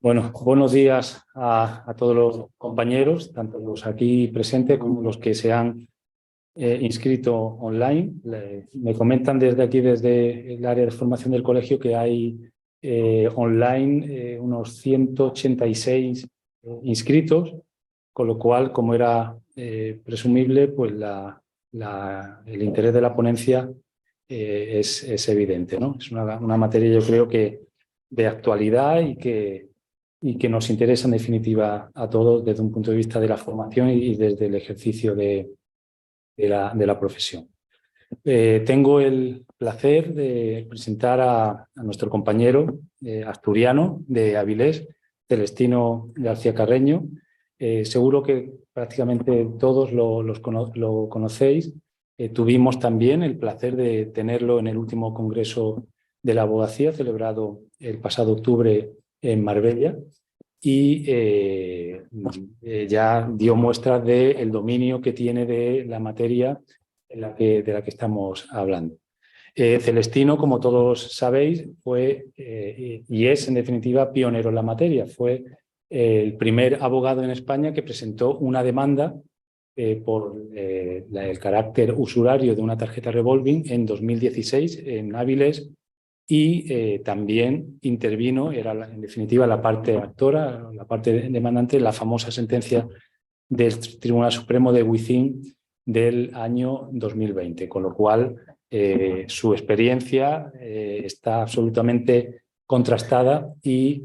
Bueno, buenos días a todos los compañeros, tanto los aquí presentes como los que se han inscrito online. Me comentan desde aquí, desde el área de formación del colegio, que hay online unos 186 inscritos, con lo cual, como era presumible, pues el interés de la ponencia es evidente, ¿no? Es una materia, yo creo, que de actualidad y que nos interesa en definitiva a todos desde un punto de vista de la formación y desde el ejercicio de la profesión. Tengo el placer de presentar a nuestro compañero asturiano de Avilés, Celestino García Carreño. Seguro que prácticamente todos lo conocéis. Tuvimos también el placer de tenerlo en el último Congreso de la Abogacía, celebrado el pasado octubre en Marbella, y ya dio muestras del dominio que tiene de la materia de la que estamos hablando. Celestino, como todos sabéis, fue y es en definitiva pionero en la materia. Fue el primer abogado en España que presentó una demanda por el carácter usurario de una tarjeta revolving en 2016 en Áviles, y también intervino, era en definitiva la parte actora, la parte demandante, la famosa sentencia del Tribunal Supremo de Within del año 2020, con lo cual su experiencia está absolutamente contrastada y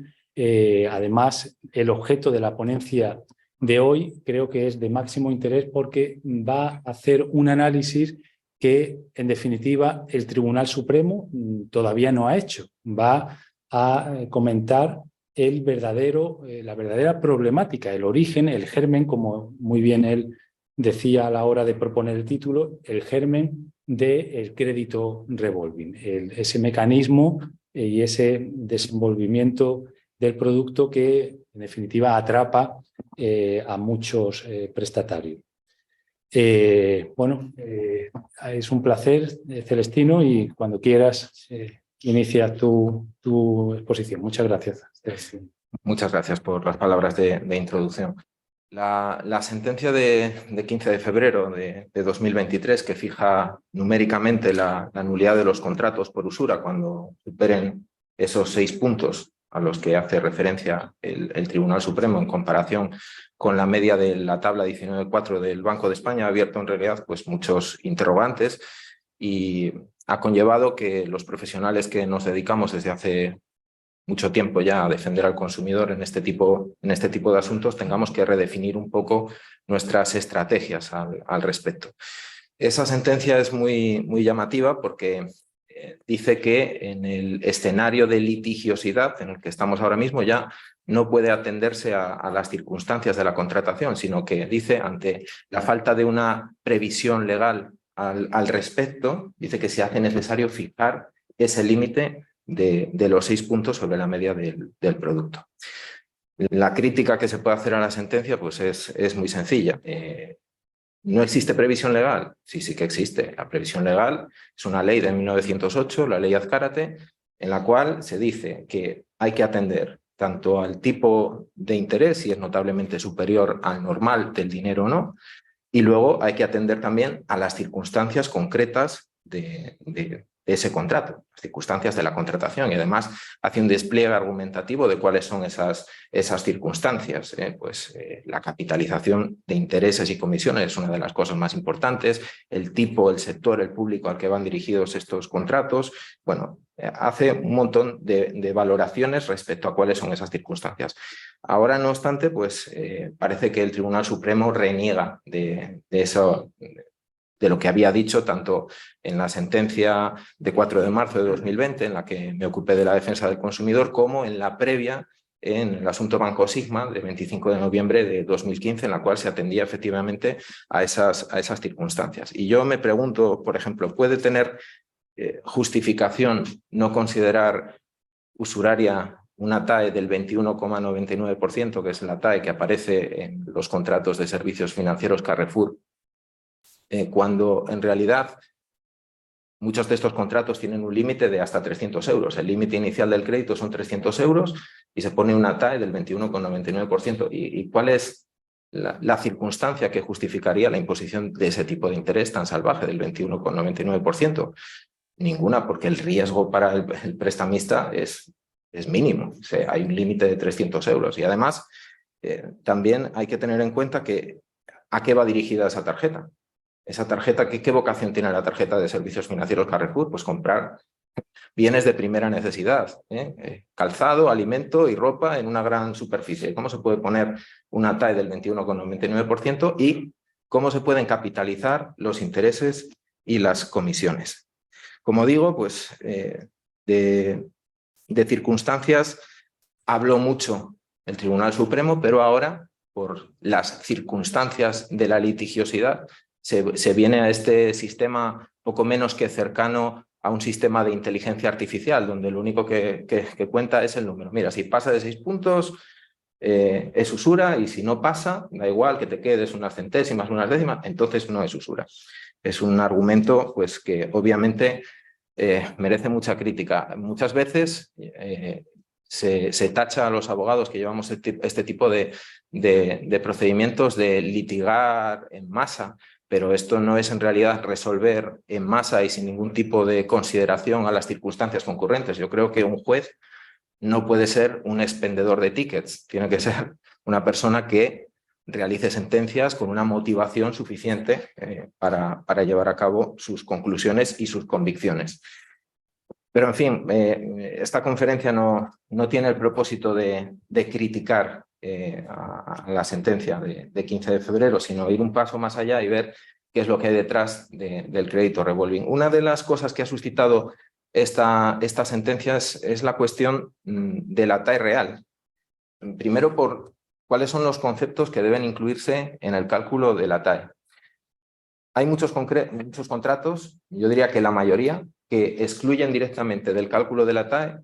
además el objeto de la ponencia de hoy creo que es de máximo interés porque va a hacer un análisis que en definitiva el Tribunal Supremo todavía no ha hecho. Va a comentar la verdadera problemática, el origen, el germen, como muy bien él decía a la hora de proponer el título, el germen del crédito revolving, ese mecanismo y ese desenvolvimiento del producto que en definitiva atrapa a muchos prestatarios. Es un placer, Celestino, y cuando quieras inicia tu exposición. Muchas gracias. Muchas gracias por las palabras de introducción. La sentencia de 15 de febrero de 2023, que fija numéricamente la nulidad de los contratos por usura cuando superen esos 6 puntos a los que hace referencia el Tribunal Supremo en comparación con la media de la tabla 19.4 del Banco de España, ha abierto en realidad pues, muchos interrogantes y ha conllevado que los profesionales que nos dedicamos desde hace mucho tiempo ya a defender al consumidor en este tipo de asuntos, tengamos que redefinir un poco nuestras estrategias al respecto. Esa sentencia es muy llamativa porque dice que en el escenario de litigiosidad en el que estamos ahora mismo ya no puede atenderse a las circunstancias de la contratación, sino que dice, ante la falta de una previsión legal al respecto, dice que se hace necesario fijar ese límite de los 6 puntos sobre la media del producto. La crítica que se puede hacer a la sentencia pues es muy sencilla. ¿No existe previsión legal? Sí que existe. La previsión legal es una ley de 1908, la ley Azcárate, en la cual se dice que hay que atender tanto al tipo de interés, si es notablemente superior al normal del dinero o no, y luego hay que atender también a las circunstancias concretas de ese contrato, las circunstancias de la contratación, y además hace un despliegue argumentativo de cuáles son esas circunstancias. La capitalización de intereses y comisiones es una de las cosas más importantes, el tipo, el sector, el público al que van dirigidos estos contratos. Bueno, hace un montón de valoraciones respecto a cuáles son esas circunstancias. Ahora, no obstante, pues parece que el Tribunal Supremo reniega de eso, de lo que había dicho tanto en la sentencia de 4 de marzo de 2020, en la que me ocupé de la defensa del consumidor, como en la previa, en el asunto Banco Sigma, de 25 de noviembre de 2015, en la cual se atendía efectivamente a esas circunstancias. Y yo me pregunto, por ejemplo, ¿puede tener justificación no considerar usuraria una TAE del 21,99%, que es la TAE que aparece en los contratos de servicios financieros Carrefour, cuando en realidad muchos de estos contratos tienen un límite de hasta 300 euros. El límite inicial del crédito son 300 euros y se pone una TAE del 21,99%. ¿Y cuál es la circunstancia que justificaría la imposición de ese tipo de interés tan salvaje del 21,99%? Ninguna, porque el riesgo para el prestamista es mínimo. O sea, hay un límite de 300 euros. Y además, también hay que tener en cuenta que ¿a qué va dirigida esa tarjeta? Esa tarjeta, ¿qué vocación tiene la tarjeta de servicios financieros Carrefour? Pues comprar bienes de primera necesidad, calzado, alimento y ropa en una gran superficie. ¿Cómo se puede poner una TAE del 21,99% y cómo se pueden capitalizar los intereses y las comisiones? Como digo, pues de circunstancias habló mucho el Tribunal Supremo, pero ahora, por las circunstancias de la litigiosidad, se viene a este sistema poco menos que cercano a un sistema de inteligencia artificial, donde lo único que cuenta es el número. Mira, si pasa de 6 puntos, es usura, y si no pasa, da igual que te quedes unas centésimas, unas décimas, entonces no es usura. Es un argumento pues, que obviamente merece mucha crítica. Muchas veces se tacha a los abogados que llevamos este tipo de procedimientos de litigar en masa, pero esto no es en realidad resolver en masa y sin ningún tipo de consideración a las circunstancias concurrentes. Yo creo que un juez no puede ser un expendedor de tickets, tiene que ser una persona que realice sentencias con una motivación suficiente para llevar a cabo sus conclusiones y sus convicciones. Pero, en fin, esta conferencia no tiene el propósito de criticar a la sentencia de 15 de febrero, sino ir un paso más allá y ver qué es lo que hay detrás del crédito revolving. Una de las cosas que ha suscitado esta sentencia es la cuestión de la TAE real. Primero, por cuáles son los conceptos que deben incluirse en el cálculo de la TAE. Hay muchos contratos, yo diría que la mayoría, que excluyen directamente del cálculo de la TAE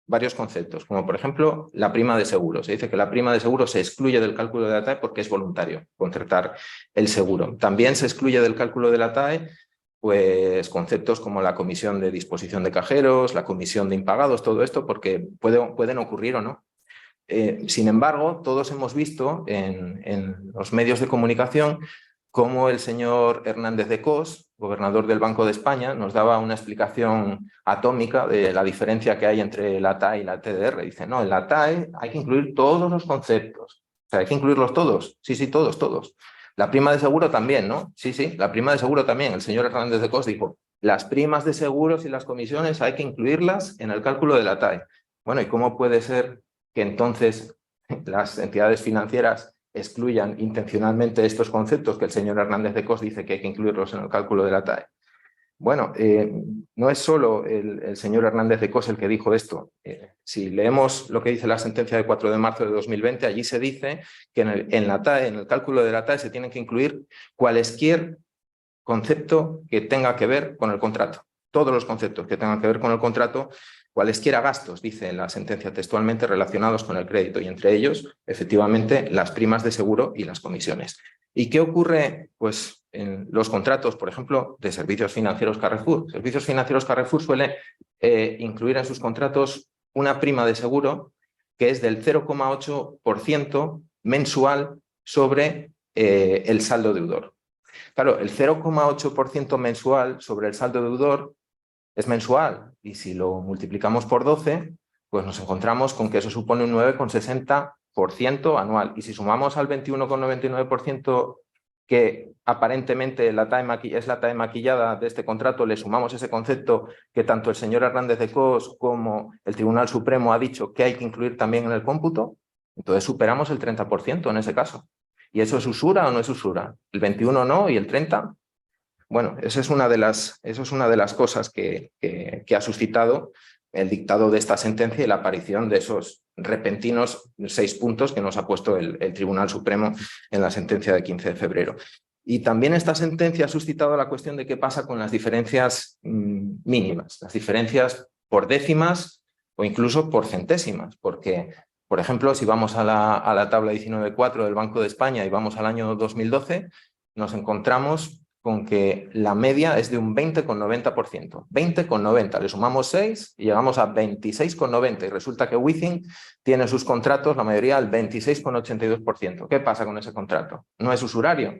varios conceptos, como por ejemplo la prima de seguro. Se dice que la prima de seguro se excluye del cálculo de la TAE porque es voluntario contratar el seguro. También se excluye del cálculo de la TAE pues, conceptos como la comisión de disposición de cajeros, la comisión de impagados, todo esto porque pueden ocurrir o no. Sin embargo, todos hemos visto en los medios de comunicación cómo el señor Hernández de Cos, gobernador del Banco de España, nos daba una explicación atómica de la diferencia que hay entre la TAE y la TDR. Dice, no, en la TAE hay que incluir todos los conceptos. O sea, hay que incluirlos todos. Sí, sí, todos. La prima de seguro también, ¿no? Sí, la prima de seguro también. El señor Hernández de Cos dijo, las primas de seguros y las comisiones hay que incluirlas en el cálculo de la TAE. Bueno, ¿y cómo puede ser que entonces las entidades financieras excluyan intencionalmente estos conceptos que el señor Hernández de Cos dice que hay que incluirlos en el cálculo de la TAE? Bueno, no es solo el señor Hernández de Cos el que dijo esto. Si leemos lo que dice la sentencia de 4 de marzo de 2020, allí se dice que en la TAE, en el cálculo de la TAE, se tienen que incluir cualesquier concepto que tenga que ver con el contrato. Todos los conceptos que tengan que ver con el contrato, cualesquiera gastos, dice la sentencia textualmente, relacionados con el crédito, y entre ellos, efectivamente, las primas de seguro y las comisiones. ¿Y qué ocurre pues, en los contratos, por ejemplo, de Servicios Financieros Carrefour? Servicios Financieros Carrefour suele incluir en sus contratos una prima de seguro que es del 0,8% mensual sobre el saldo deudor. Claro, el 0,8% mensual sobre el saldo deudor es mensual, y si lo multiplicamos por 12, pues nos encontramos con que eso supone un 9,60% anual. Y si sumamos al 21,99% que aparentemente es la TAE maquillada de este contrato, le sumamos ese concepto que tanto el señor Hernández de Cos como el Tribunal Supremo ha dicho que hay que incluir también en el cómputo, entonces superamos el 30% en ese caso. ¿Y eso es usura o no es usura? ¿El 21 no y el 30? Bueno, eso es una de las cosas que ha suscitado el dictado de esta sentencia y la aparición de esos repentinos 6 puntos que nos ha puesto el Tribunal Supremo en la sentencia de 15 de febrero. Y también esta sentencia ha suscitado la cuestión de qué pasa con las diferencias mínimas, las diferencias por décimas o incluso por centésimas, porque, por ejemplo, si vamos a la tabla 19.4 del Banco de España y vamos al año 2012, nos encontramos con que la media es de un 20,90%. 20,90, le sumamos 6 y llegamos a 26,90 y resulta que Withing tiene sus contratos, la mayoría, al 26,82%. ¿Qué pasa con ese contrato? No es usurario,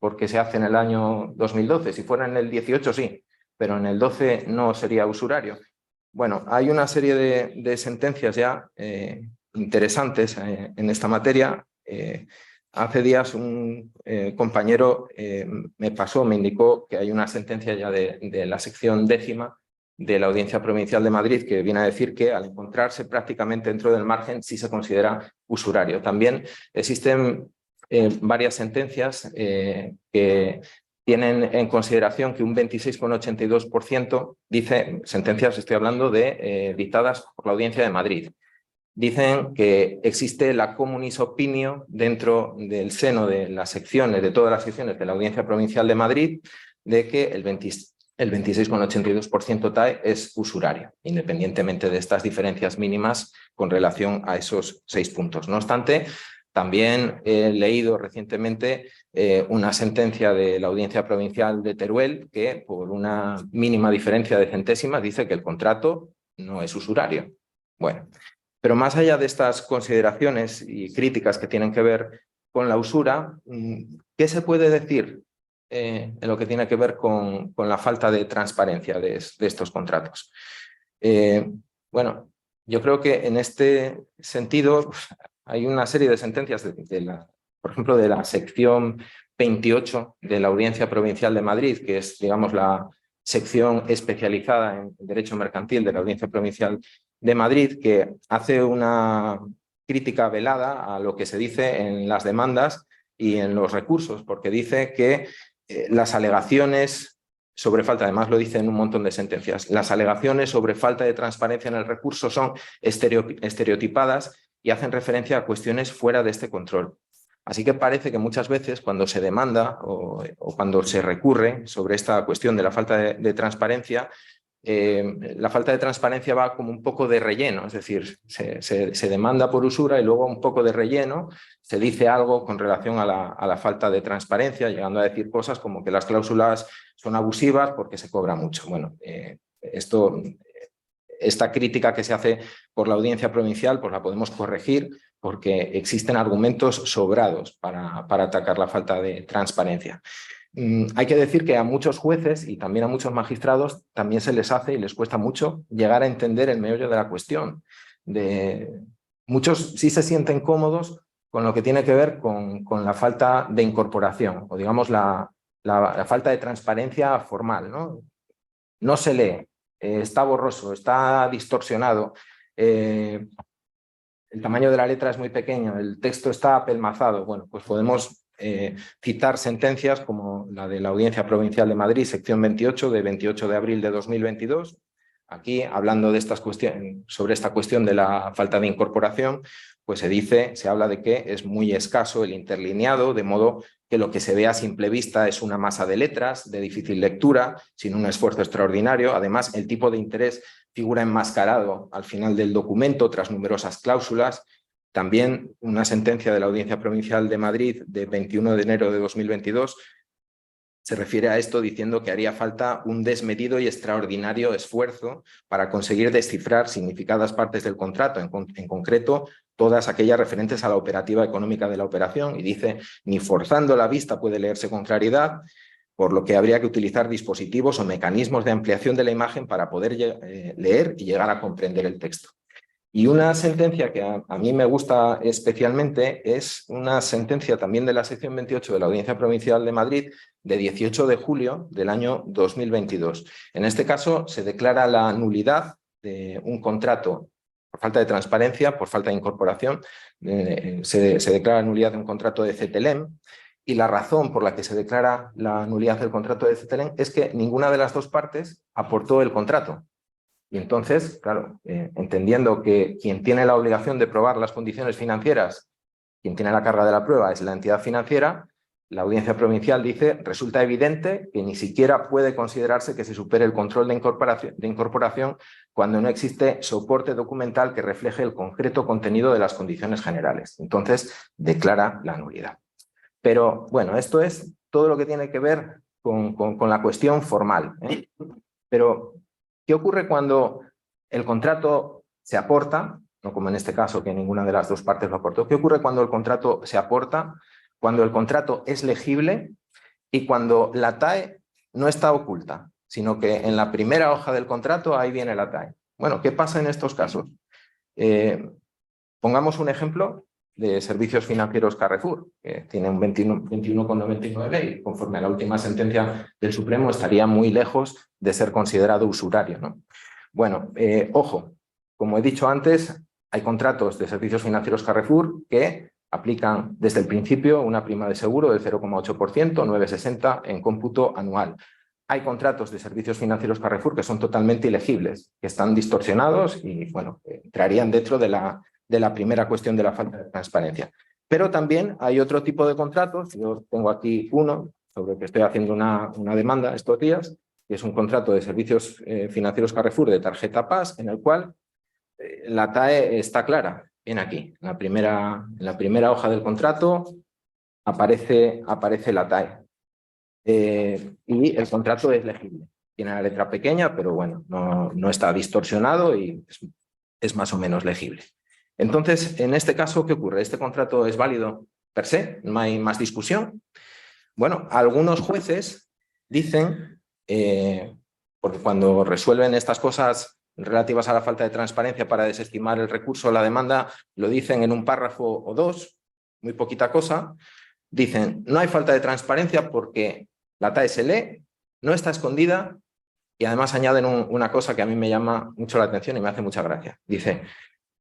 porque se hace en el año 2012. Si fuera en el 18 sí, pero en el 12 no sería usurario. Bueno, hay una serie de sentencias ya interesantes en esta materia. Hace días un compañero me indicó que hay una sentencia ya de la sección 10ª de la Audiencia Provincial de Madrid que viene a decir que al encontrarse prácticamente dentro del margen sí se considera usurario. También existen varias sentencias que tienen en consideración que un 26,82% dice, sentencias estoy hablando de dictadas por la Audiencia de Madrid, dicen que existe la communis opinio dentro del seno de las secciones, de todas las secciones de la Audiencia Provincial de Madrid, de que el 26,82% TAE es usurario, independientemente de estas diferencias mínimas con relación a esos 6 puntos. No obstante, también he leído recientemente una sentencia de la Audiencia Provincial de Teruel que, por una mínima diferencia de centésimas, dice que el contrato no es usurario. Bueno, pero más allá de estas consideraciones y críticas que tienen que ver con la usura, ¿qué se puede decir en lo que tiene que ver con la falta de transparencia de estos contratos? Bueno, yo creo que en este sentido hay una serie de sentencias, por ejemplo, de la sección 28 de la Audiencia Provincial de Madrid, que es, digamos, la sección especializada en derecho mercantil de la Audiencia Provincial de Madrid, que hace una crítica velada a lo que se dice en las demandas y en los recursos, porque dice que las alegaciones sobre falta, además lo dice en un montón de sentencias, las alegaciones sobre falta de transparencia en el recurso son estereotipadas y hacen referencia a cuestiones fuera de este control. Así que parece que muchas veces cuando se demanda o cuando se recurre sobre esta cuestión de la falta de transparencia, la falta de transparencia va como un poco de relleno, es decir, se demanda por usura y luego un poco de relleno se dice algo con relación a la falta de transparencia, llegando a decir cosas como que las cláusulas son abusivas porque se cobra mucho. Bueno, esta crítica que se hace por la Audiencia Provincial pues la podemos corregir porque existen argumentos sobrados para atacar la falta de transparencia. Hay que decir que a muchos jueces y también a muchos magistrados también se les hace y les cuesta mucho llegar a entender el meollo de la cuestión. Muchos sí se sienten cómodos con lo que tiene que ver con la falta de incorporación o digamos la falta de transparencia formal, ¿no? No se lee, está borroso, está distorsionado, el tamaño de la letra es muy pequeño, el texto está apelmazado. Bueno, pues podemos citar sentencias como la de la Audiencia Provincial de Madrid, sección 28, de 28 de abril de 2022. Aquí, hablando de sobre esta cuestión de la falta de incorporación, pues se habla de que es muy escaso el interlineado, de modo que lo que se ve a simple vista es una masa de letras de difícil lectura, sin un esfuerzo extraordinario. Además, el tipo de interés figura enmascarado al final del documento tras numerosas cláusulas. También una sentencia de la Audiencia Provincial de Madrid de 21 de enero de 2022 se refiere a esto diciendo que haría falta un desmedido y extraordinario esfuerzo para conseguir descifrar significadas partes del contrato, en concreto todas aquellas referentes a la operativa económica de la operación, y dice, ni forzando la vista puede leerse con claridad, por lo que habría que utilizar dispositivos o mecanismos de ampliación de la imagen para poder leer y llegar a comprender el texto. Y una sentencia que a mí me gusta especialmente es una sentencia también de la sección 28 de la Audiencia Provincial de Madrid de 18 de julio del año 2022. En este caso se declara la nulidad de un contrato por falta de transparencia, por falta de incorporación, se declara la nulidad de un contrato de Cetelem, y la razón por la que se declara la nulidad del contrato de Cetelem es que ninguna de las dos partes aportó el contrato. Y entonces, claro, entendiendo que quien tiene la obligación de probar las condiciones financieras, quien tiene la carga de la prueba es la entidad financiera, la Audiencia Provincial dice, resulta evidente que ni siquiera puede considerarse que se supere el control de incorporación cuando no existe soporte documental que refleje el concreto contenido de las condiciones generales. Entonces, declara la nulidad. Pero bueno, esto es todo lo que tiene que ver con la cuestión formal, ¿eh? Pero, ¿qué ocurre cuando el contrato se aporta? No como en este caso, que ninguna de las dos partes lo aportó. ¿Qué ocurre cuando el contrato se aporta? Cuando el contrato es legible y cuando la TAE no está oculta, sino que en la primera hoja del contrato ahí viene la TAE. Bueno, ¿qué pasa en estos casos? Pongamos un ejemplo de servicios financieros Carrefour, que tiene un 21,99 y conforme a la última sentencia del Supremo estaría muy lejos de ser considerado usurario, ¿no? Bueno, ojo, como he dicho antes, hay contratos de servicios financieros Carrefour que aplican desde el principio una prima de seguro del 0,8%, 9,60 en cómputo anual. Hay contratos de servicios financieros Carrefour que son totalmente ilegibles, que están distorsionados y, bueno, entrarían dentro de la primera cuestión de la falta de transparencia. Pero también hay otro tipo de contratos, yo tengo aquí uno sobre el que estoy haciendo una demanda estos días, que es un contrato de servicios financieros Carrefour de tarjeta PAS, en el cual la TAE está clara. Viene aquí, en la primera hoja del contrato aparece la TAE. Y el contrato es legible. Tiene la letra pequeña, pero bueno, no está distorsionado y es más o menos legible. Entonces, en este caso, ¿qué ocurre? ¿Este contrato es válido per se? ¿No hay más discusión? Bueno, algunos jueces dicen, porque cuando resuelven estas cosas relativas a la falta de transparencia para desestimar el recurso o la demanda, lo dicen en un párrafo o dos, muy poquita cosa, dicen, no hay falta de transparencia porque la TAE se lee, no está escondida y además añaden una cosa que a mí me llama mucho la atención y me hace mucha gracia. Dice,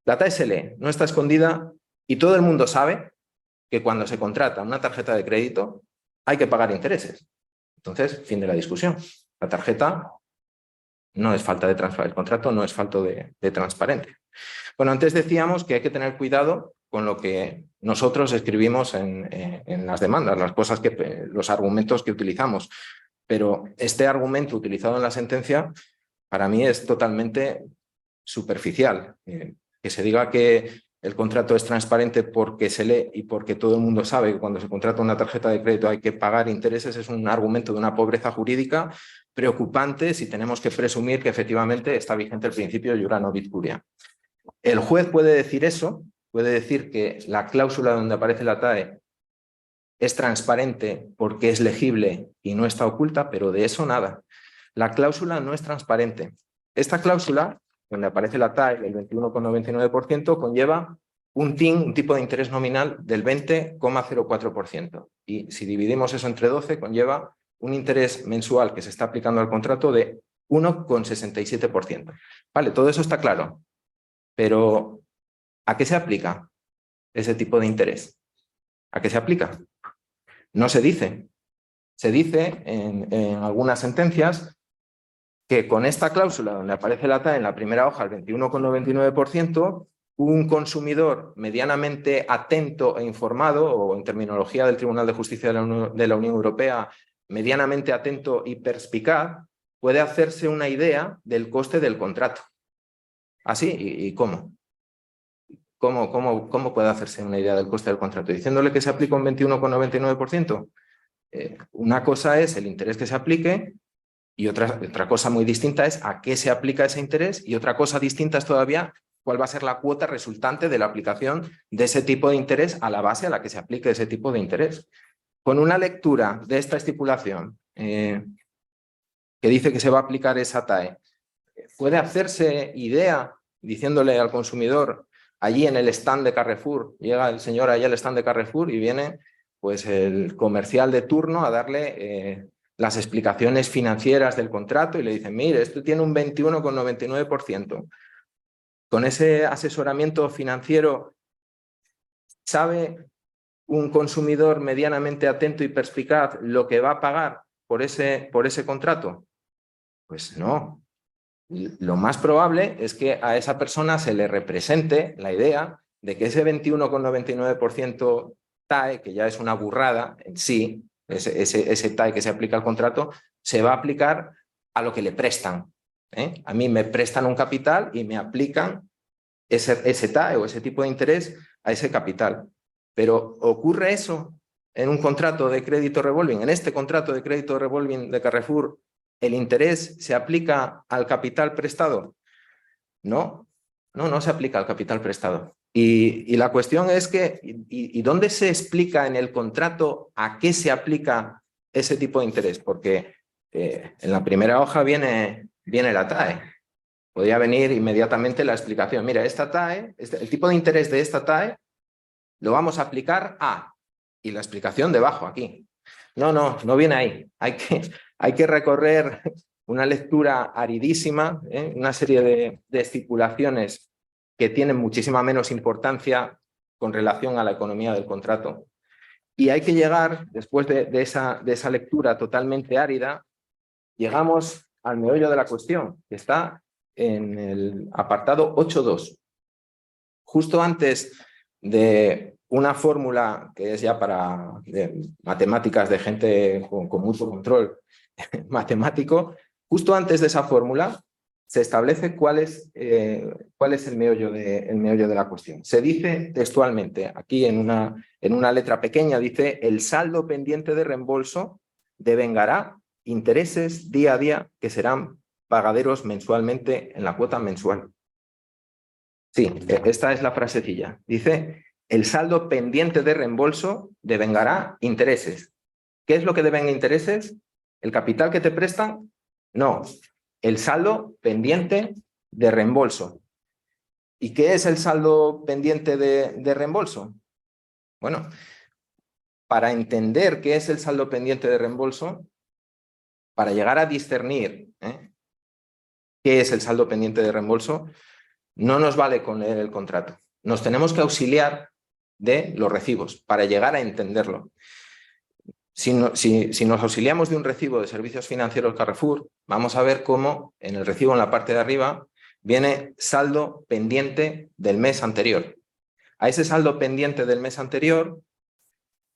la TAE se lee, no está escondida y todo el mundo sabe que cuando se contrata una tarjeta de crédito hay que pagar intereses. Entonces, fin de la discusión. La tarjeta no es falta de transparencia, el contrato no es falta de transparencia. Bueno, antes decíamos que hay que tener cuidado con lo que nosotros escribimos en las demandas, los argumentos que utilizamos. Pero este argumento utilizado en la sentencia para mí es totalmente superficial. Que se diga que el contrato es transparente porque se lee y porque todo el mundo sabe que cuando se contrata una tarjeta de crédito hay que pagar intereses es un argumento de una pobreza jurídica preocupante si tenemos que presumir que efectivamente está vigente el principio iura novit curia. El juez puede decir eso, puede decir que la cláusula donde aparece la TAE es transparente porque es legible y no está oculta, pero de eso nada. La cláusula no es transparente. Esta cláusula, donde aparece la TAE del 21,99%, conlleva un TIN, un tipo de interés nominal del 20,04%. Y si dividimos eso entre 12, conlleva un interés mensual que se está aplicando al contrato de 1,67%. Vale, todo eso está claro. Pero, ¿a qué se aplica ese tipo de interés? ¿A qué se aplica? No se dice. Se dice en algunas sentencias que con esta cláusula donde aparece la TAE en la primera hoja, el 21,99%, un consumidor medianamente atento e informado, o en terminología del Tribunal de Justicia de la Unión Europea, medianamente atento y perspicaz, puede hacerse una idea del coste del contrato. ¿Así? ¿Y cómo? ¿Cómo puede hacerse una idea del coste del contrato? Diciéndole que se aplica un 21,99%. Una cosa es el interés que se aplique y otra cosa muy distinta es a qué se aplica ese interés y otra cosa distinta es todavía cuál va a ser la cuota resultante de la aplicación de ese tipo de interés a la base a la que se aplique ese tipo de interés. Con una lectura de esta estipulación que dice que se va a aplicar esa TAE, puede hacerse idea diciéndole al consumidor allí en el stand de Carrefour, llega el señor allí al stand de Carrefour y viene pues el comercial de turno a darle las explicaciones financieras del contrato y le dicen, mire, esto tiene un 21,99%. Con ese asesoramiento financiero, ¿sabe un consumidor medianamente atento y perspicaz lo que va a pagar por ese contrato? Pues no. Lo más probable es que a esa persona se le represente la idea de que ese 21,99% TAE, que ya es una burrada en sí, ese TAE que se aplica al contrato, se va a aplicar a lo que le prestan. A mí me prestan un capital y me aplican ese TAE o ese tipo de interés a ese capital. Pero ¿ocurre eso en un contrato de crédito revolving, en este contrato de crédito revolving de Carrefour, el interés se aplica al capital prestado? No, no se aplica al capital prestado. Y la cuestión es que, ¿y dónde se explica en el contrato a qué se aplica ese tipo de interés? Porque en la primera hoja viene la TAE. Podría venir inmediatamente la explicación. Mira, esta TAE, el tipo de interés de esta TAE lo vamos a aplicar a... Y la explicación debajo, aquí. No viene ahí. Hay que recorrer una lectura aridísima, una serie de estipulaciones que tienen muchísima menos importancia con relación a la economía del contrato. Y hay que llegar, después de esa lectura totalmente árida, llegamos al meollo de la cuestión, que está en el apartado 8.2. Justo antes de una fórmula que es ya para matemáticas de gente con mucho control matemático, justo antes de esa fórmula se establece cuál es el meollo de la cuestión. Se dice textualmente, aquí en una letra pequeña, dice: el saldo pendiente de reembolso devengará intereses día a día que serán pagaderos mensualmente en la cuota mensual. Sí, esta es la frasecilla. Dice: el saldo pendiente de reembolso devengará intereses. ¿Qué es lo que devenga intereses? ¿El capital que te prestan? No, el saldo pendiente de reembolso. ¿Y qué es el saldo pendiente de reembolso? Bueno, para entender qué es el saldo pendiente de reembolso, para llegar a discernir qué es el saldo pendiente de reembolso, no nos vale con leer el contrato. Nos tenemos que auxiliar de los recibos para llegar a entenderlo. Si nos auxiliamos de un recibo de servicios financieros Carrefour, vamos a ver cómo en el recibo, en la parte de arriba, viene saldo pendiente del mes anterior. A ese saldo pendiente del mes anterior,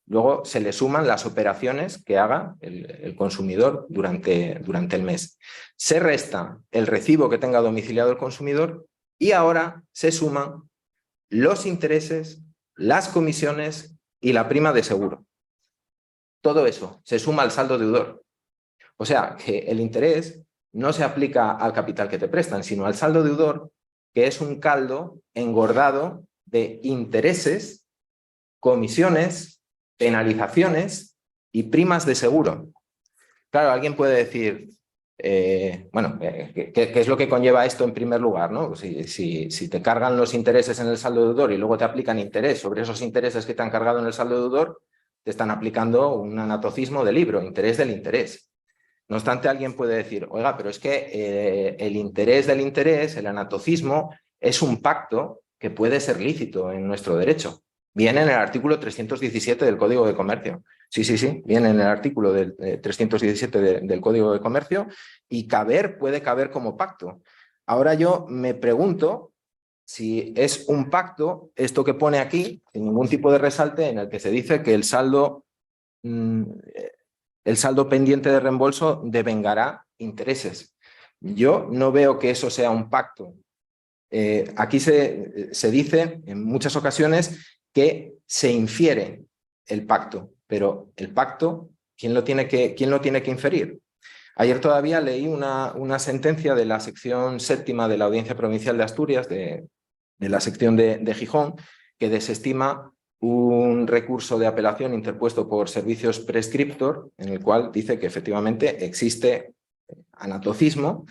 luego se le suman las operaciones que haga el consumidor durante el mes. Se resta el recibo que tenga domiciliado el consumidor y ahora se suman los intereses, las comisiones y la prima de seguro. Todo eso se suma al saldo deudor. O sea, que el interés no se aplica al capital que te prestan, sino al saldo deudor, que es un caldo engordado de intereses, comisiones, penalizaciones y primas de seguro. Claro, alguien puede decir, ¿qué es lo que conlleva esto en primer lugar, ¿no? Si te cargan los intereses en el saldo deudor y luego te aplican interés sobre esos intereses que te han cargado en el saldo deudor, te están aplicando un anatocismo de libro, interés del interés. No obstante, alguien puede decir, oiga, pero es que el interés del interés, el anatocismo, es un pacto que puede ser lícito en nuestro derecho. Viene en el artículo 317 del Código de Comercio. Sí, viene en el artículo del 317 del Código de Comercio y puede caber como pacto. Ahora yo me pregunto si es un pacto, esto que pone aquí, sin ningún tipo de resalte, en el que se dice que el saldo pendiente de reembolso devengará intereses. Yo no veo que eso sea un pacto. Aquí se dice en muchas ocasiones que se infiere el pacto, pero el pacto, ¿quién lo tiene que inferir? Ayer todavía leí una sentencia de la sección séptima de la Audiencia Provincial de Asturias, de la sección de Gijón, que desestima un recurso de apelación interpuesto por Servicios Prescriptor, en el cual dice que efectivamente existe anatocismo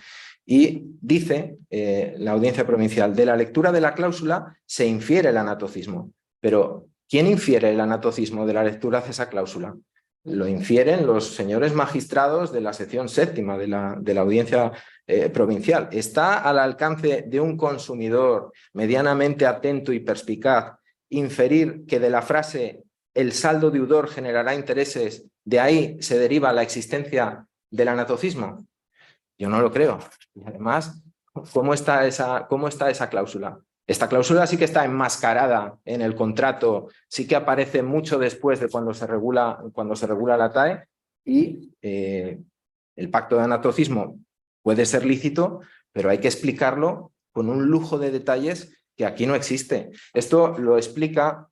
y dice la Audiencia Provincial: de la lectura de la cláusula se infiere el anatocismo. Pero ¿quién infiere el anatocismo de la lectura de esa cláusula? Lo infieren los señores magistrados de la sección séptima de la Audiencia Provincial. ¿Está al alcance de un consumidor medianamente atento y perspicaz inferir que de la frase el saldo deudor generará intereses, de ahí se deriva la existencia del anatocismo? Yo no lo creo. Y además, ¿cómo está esa cláusula? Esta cláusula sí que está enmascarada en el contrato, sí que aparece mucho después de cuando se regula la TAE, y el pacto de anatocismo puede ser lícito, pero hay que explicarlo con un lujo de detalles que aquí no existe. Esto lo explica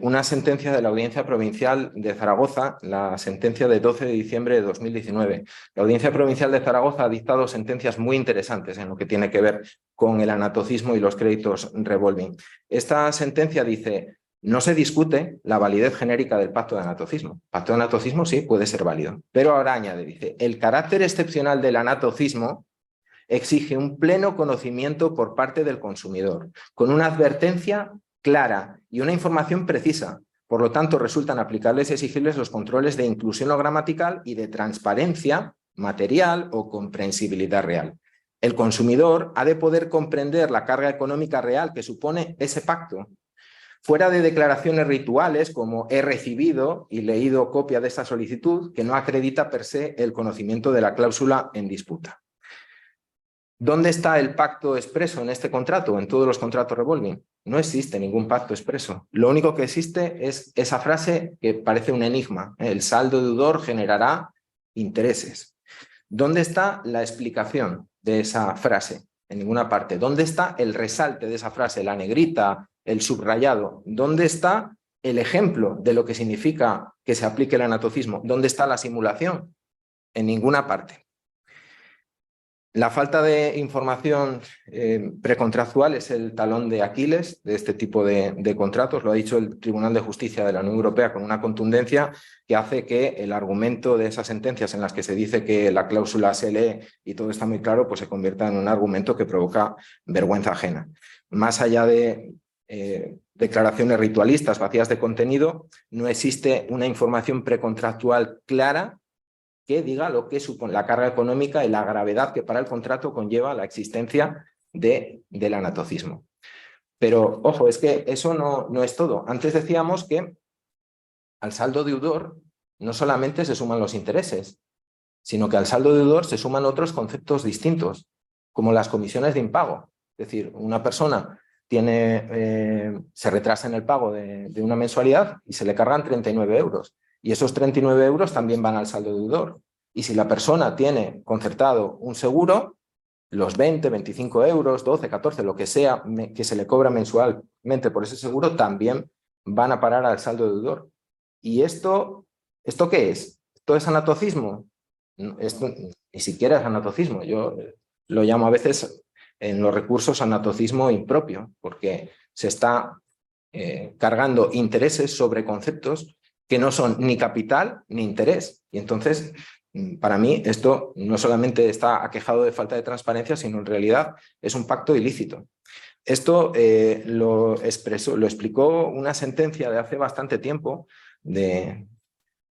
una sentencia de la Audiencia Provincial de Zaragoza, la sentencia de 12 de diciembre de 2019. La Audiencia Provincial de Zaragoza ha dictado sentencias muy interesantes en lo que tiene que ver con el anatocismo y los créditos revolving. Esta sentencia dice: no se discute la validez genérica del pacto de anatocismo. El pacto de anatocismo sí puede ser válido, pero ahora añade, dice, el carácter excepcional del anatocismo exige un pleno conocimiento por parte del consumidor, con una advertencia clara y una información precisa. Por lo tanto, resultan aplicables y exigibles los controles de inclusión gramatical y de transparencia material o comprensibilidad real. El consumidor ha de poder comprender la carga económica real que supone ese pacto, fuera de declaraciones rituales como he recibido y leído copia de esta solicitud, que no acredita per se el conocimiento de la cláusula en disputa. ¿Dónde está el pacto expreso en este contrato o en todos los contratos revolving? No existe ningún pacto expreso. Lo único que existe es esa frase que parece un enigma. El saldo deudor generará intereses. ¿Dónde está la explicación de esa frase? En ninguna parte. ¿Dónde está el resalte de esa frase, la negrita, el subrayado? ¿Dónde está el ejemplo de lo que significa que se aplique el anatocismo? ¿Dónde está la simulación? En ninguna parte. La falta de información precontractual es el talón de Aquiles de este tipo de contratos. Lo ha dicho el Tribunal de Justicia de la Unión Europea con una contundencia que hace que el argumento de esas sentencias en las que se dice que la cláusula se lee y todo está muy claro, pues se convierta en un argumento que provoca vergüenza ajena. Más allá de declaraciones ritualistas vacías de contenido, no existe una información precontractual clara que diga lo que supone la carga económica y la gravedad que para el contrato conlleva la existencia del anatocismo. Pero, ojo, es que eso no es todo. Antes decíamos que al saldo deudor no solamente se suman los intereses, sino que al saldo deudor se suman otros conceptos distintos, como las comisiones de impago. Es decir, una persona se retrasa en el pago de una mensualidad y se le cargan 39 euros. Y esos 39 euros también van al saldo deudor. Y si la persona tiene concertado un seguro, los 20, 25 euros, 12, 14, lo que sea que se le cobra mensualmente por ese seguro, también van a parar al saldo deudor. ¿Y esto qué es? ¿Esto es anatocismo? Esto ni siquiera es anatocismo. Yo lo llamo a veces en los recursos anatocismo impropio, porque se está cargando intereses sobre conceptos que no son ni capital ni interés. Y entonces, para mí, esto no solamente está aquejado de falta de transparencia, sino en realidad es un pacto ilícito. Esto lo explicó una sentencia de hace bastante tiempo, del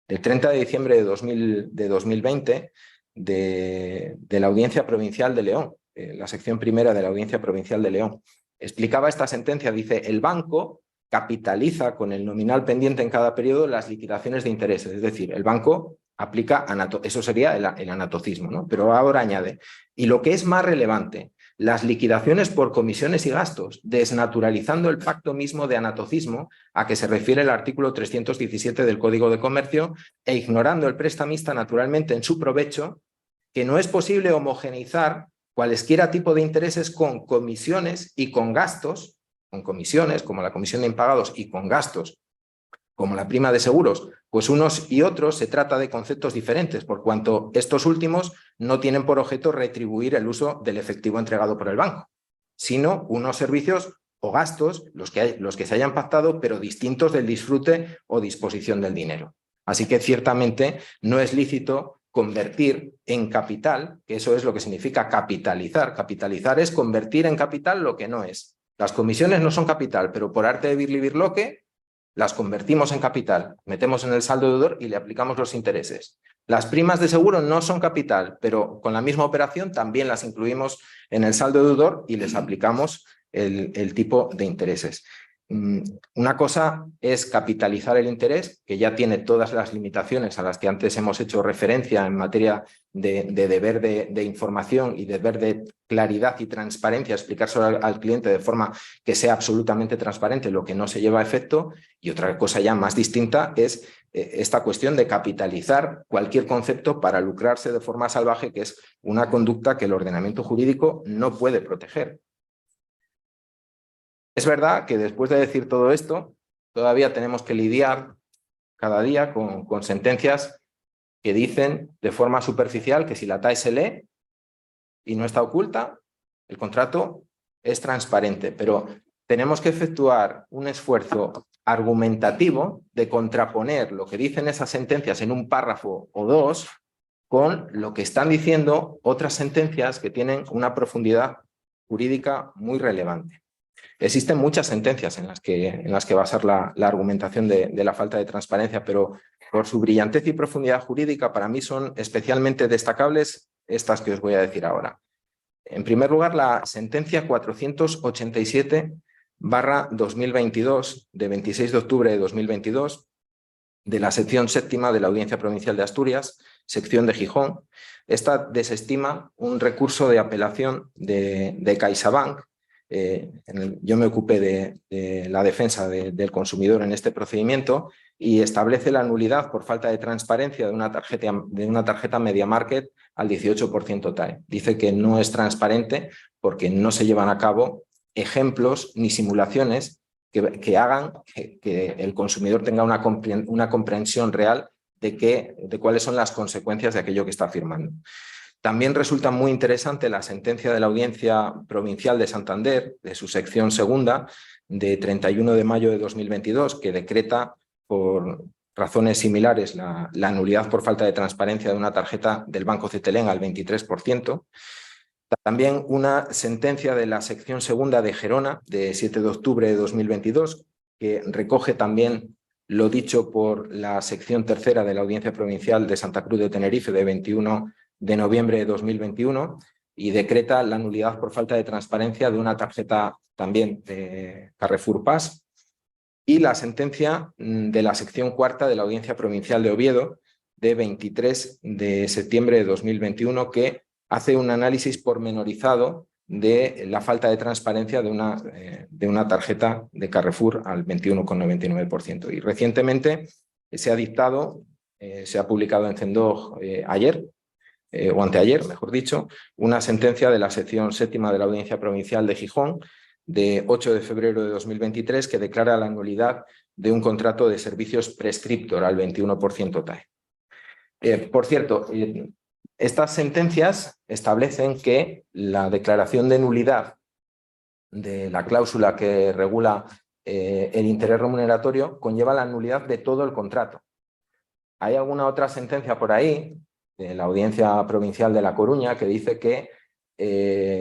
30 de diciembre de 2020, de la Audiencia Provincial de León, la sección primera de la Audiencia Provincial de León. Explicaba esta sentencia, dice, el banco capitaliza con el nominal pendiente en cada periodo las liquidaciones de intereses. Es decir, el banco aplica, eso sería el anatocismo, ¿no? Pero ahora añade, y lo que es más relevante, las liquidaciones por comisiones y gastos, desnaturalizando el pacto mismo de anatocismo a que se refiere el artículo 317 del Código de Comercio e ignorando el prestamista naturalmente en su provecho, que no es posible homogeneizar cualesquiera tipo de intereses con comisiones y con gastos, con comisiones como la comisión de impagados y con gastos como la prima de seguros, pues unos y otros se trata de conceptos diferentes, por cuanto estos últimos no tienen por objeto retribuir el uso del efectivo entregado por el banco, sino unos servicios o gastos, los que se hayan pactado, pero distintos del disfrute o disposición del dinero. Así que ciertamente no es lícito convertir en capital, que eso es lo que significa capitalizar. Capitalizar es convertir en capital lo que no es. Las comisiones no son capital, pero por arte de birlibirloque las convertimos en capital, metemos en el saldo deudor y le aplicamos los intereses. Las primas de seguro no son capital, pero con la misma operación también las incluimos en el saldo deudor y les aplicamos el tipo de intereses. Una cosa es capitalizar el interés, que ya tiene todas las limitaciones a las que antes hemos hecho referencia en materia de deber de información y deber de claridad y transparencia, explicárselo al cliente de forma que sea absolutamente transparente, lo que no se lleva a efecto. Y otra cosa ya más distinta es esta cuestión de capitalizar cualquier concepto para lucrarse de forma salvaje, que es una conducta que el ordenamiento jurídico no puede proteger. Es verdad que después de decir todo esto, todavía tenemos que lidiar cada día con sentencias que dicen de forma superficial que si la TAE se lee y no está oculta, el contrato es transparente, pero tenemos que efectuar un esfuerzo argumentativo de contraponer lo que dicen esas sentencias en un párrafo o dos con lo que están diciendo otras sentencias que tienen una profundidad jurídica muy relevante. Existen muchas sentencias en las que basar la argumentación de la falta de transparencia, pero por su brillantez y profundidad jurídica, para mí son especialmente destacables estas que os voy a decir ahora. En primer lugar, la sentencia 487/2022, de 26 de octubre de 2022, de la sección séptima de la Audiencia Provincial de Asturias, sección de Gijón. Esta desestima un recurso de apelación de CaixaBank. Yo me ocupé de la defensa del consumidor en este procedimiento y establece la nulidad por falta de transparencia de una tarjeta MediaMarket al 18% TAE. Dice que no es transparente porque no se llevan a cabo ejemplos ni simulaciones que hagan que el consumidor tenga una comprensión real de cuáles son las consecuencias de aquello que está firmando. También resulta muy interesante la sentencia de la Audiencia Provincial de Santander, de su sección segunda, de 31 de mayo de 2022, que decreta por razones similares la nulidad por falta de transparencia de una tarjeta del Banco Cetelem al 23%. También una sentencia de la sección segunda de Gerona, de 7 de octubre de 2022, que recoge también lo dicho por la sección tercera de la Audiencia Provincial de Santa Cruz de Tenerife, de 21 de noviembre de 2021, y decreta la nulidad por falta de transparencia de una tarjeta también de Carrefour Pass, y la sentencia de la sección cuarta de la Audiencia Provincial de Oviedo, de 23 de septiembre de 2021, que hace un análisis pormenorizado de la falta de transparencia de una tarjeta de Carrefour al 21,99%. Y recientemente se ha dictado, se ha publicado en Cendog ayer, o anteayer, mejor dicho, una sentencia de la sección séptima de la Audiencia Provincial de Gijón, de 8 de febrero de 2023, que declara la nulidad de un contrato de servicios prescriptor al 21% TAE. Por cierto, estas sentencias establecen que la declaración de nulidad de la cláusula que regula el interés remuneratorio conlleva la nulidad de todo el contrato. Hay alguna otra sentencia por ahí, de la Audiencia Provincial de La Coruña, que dice que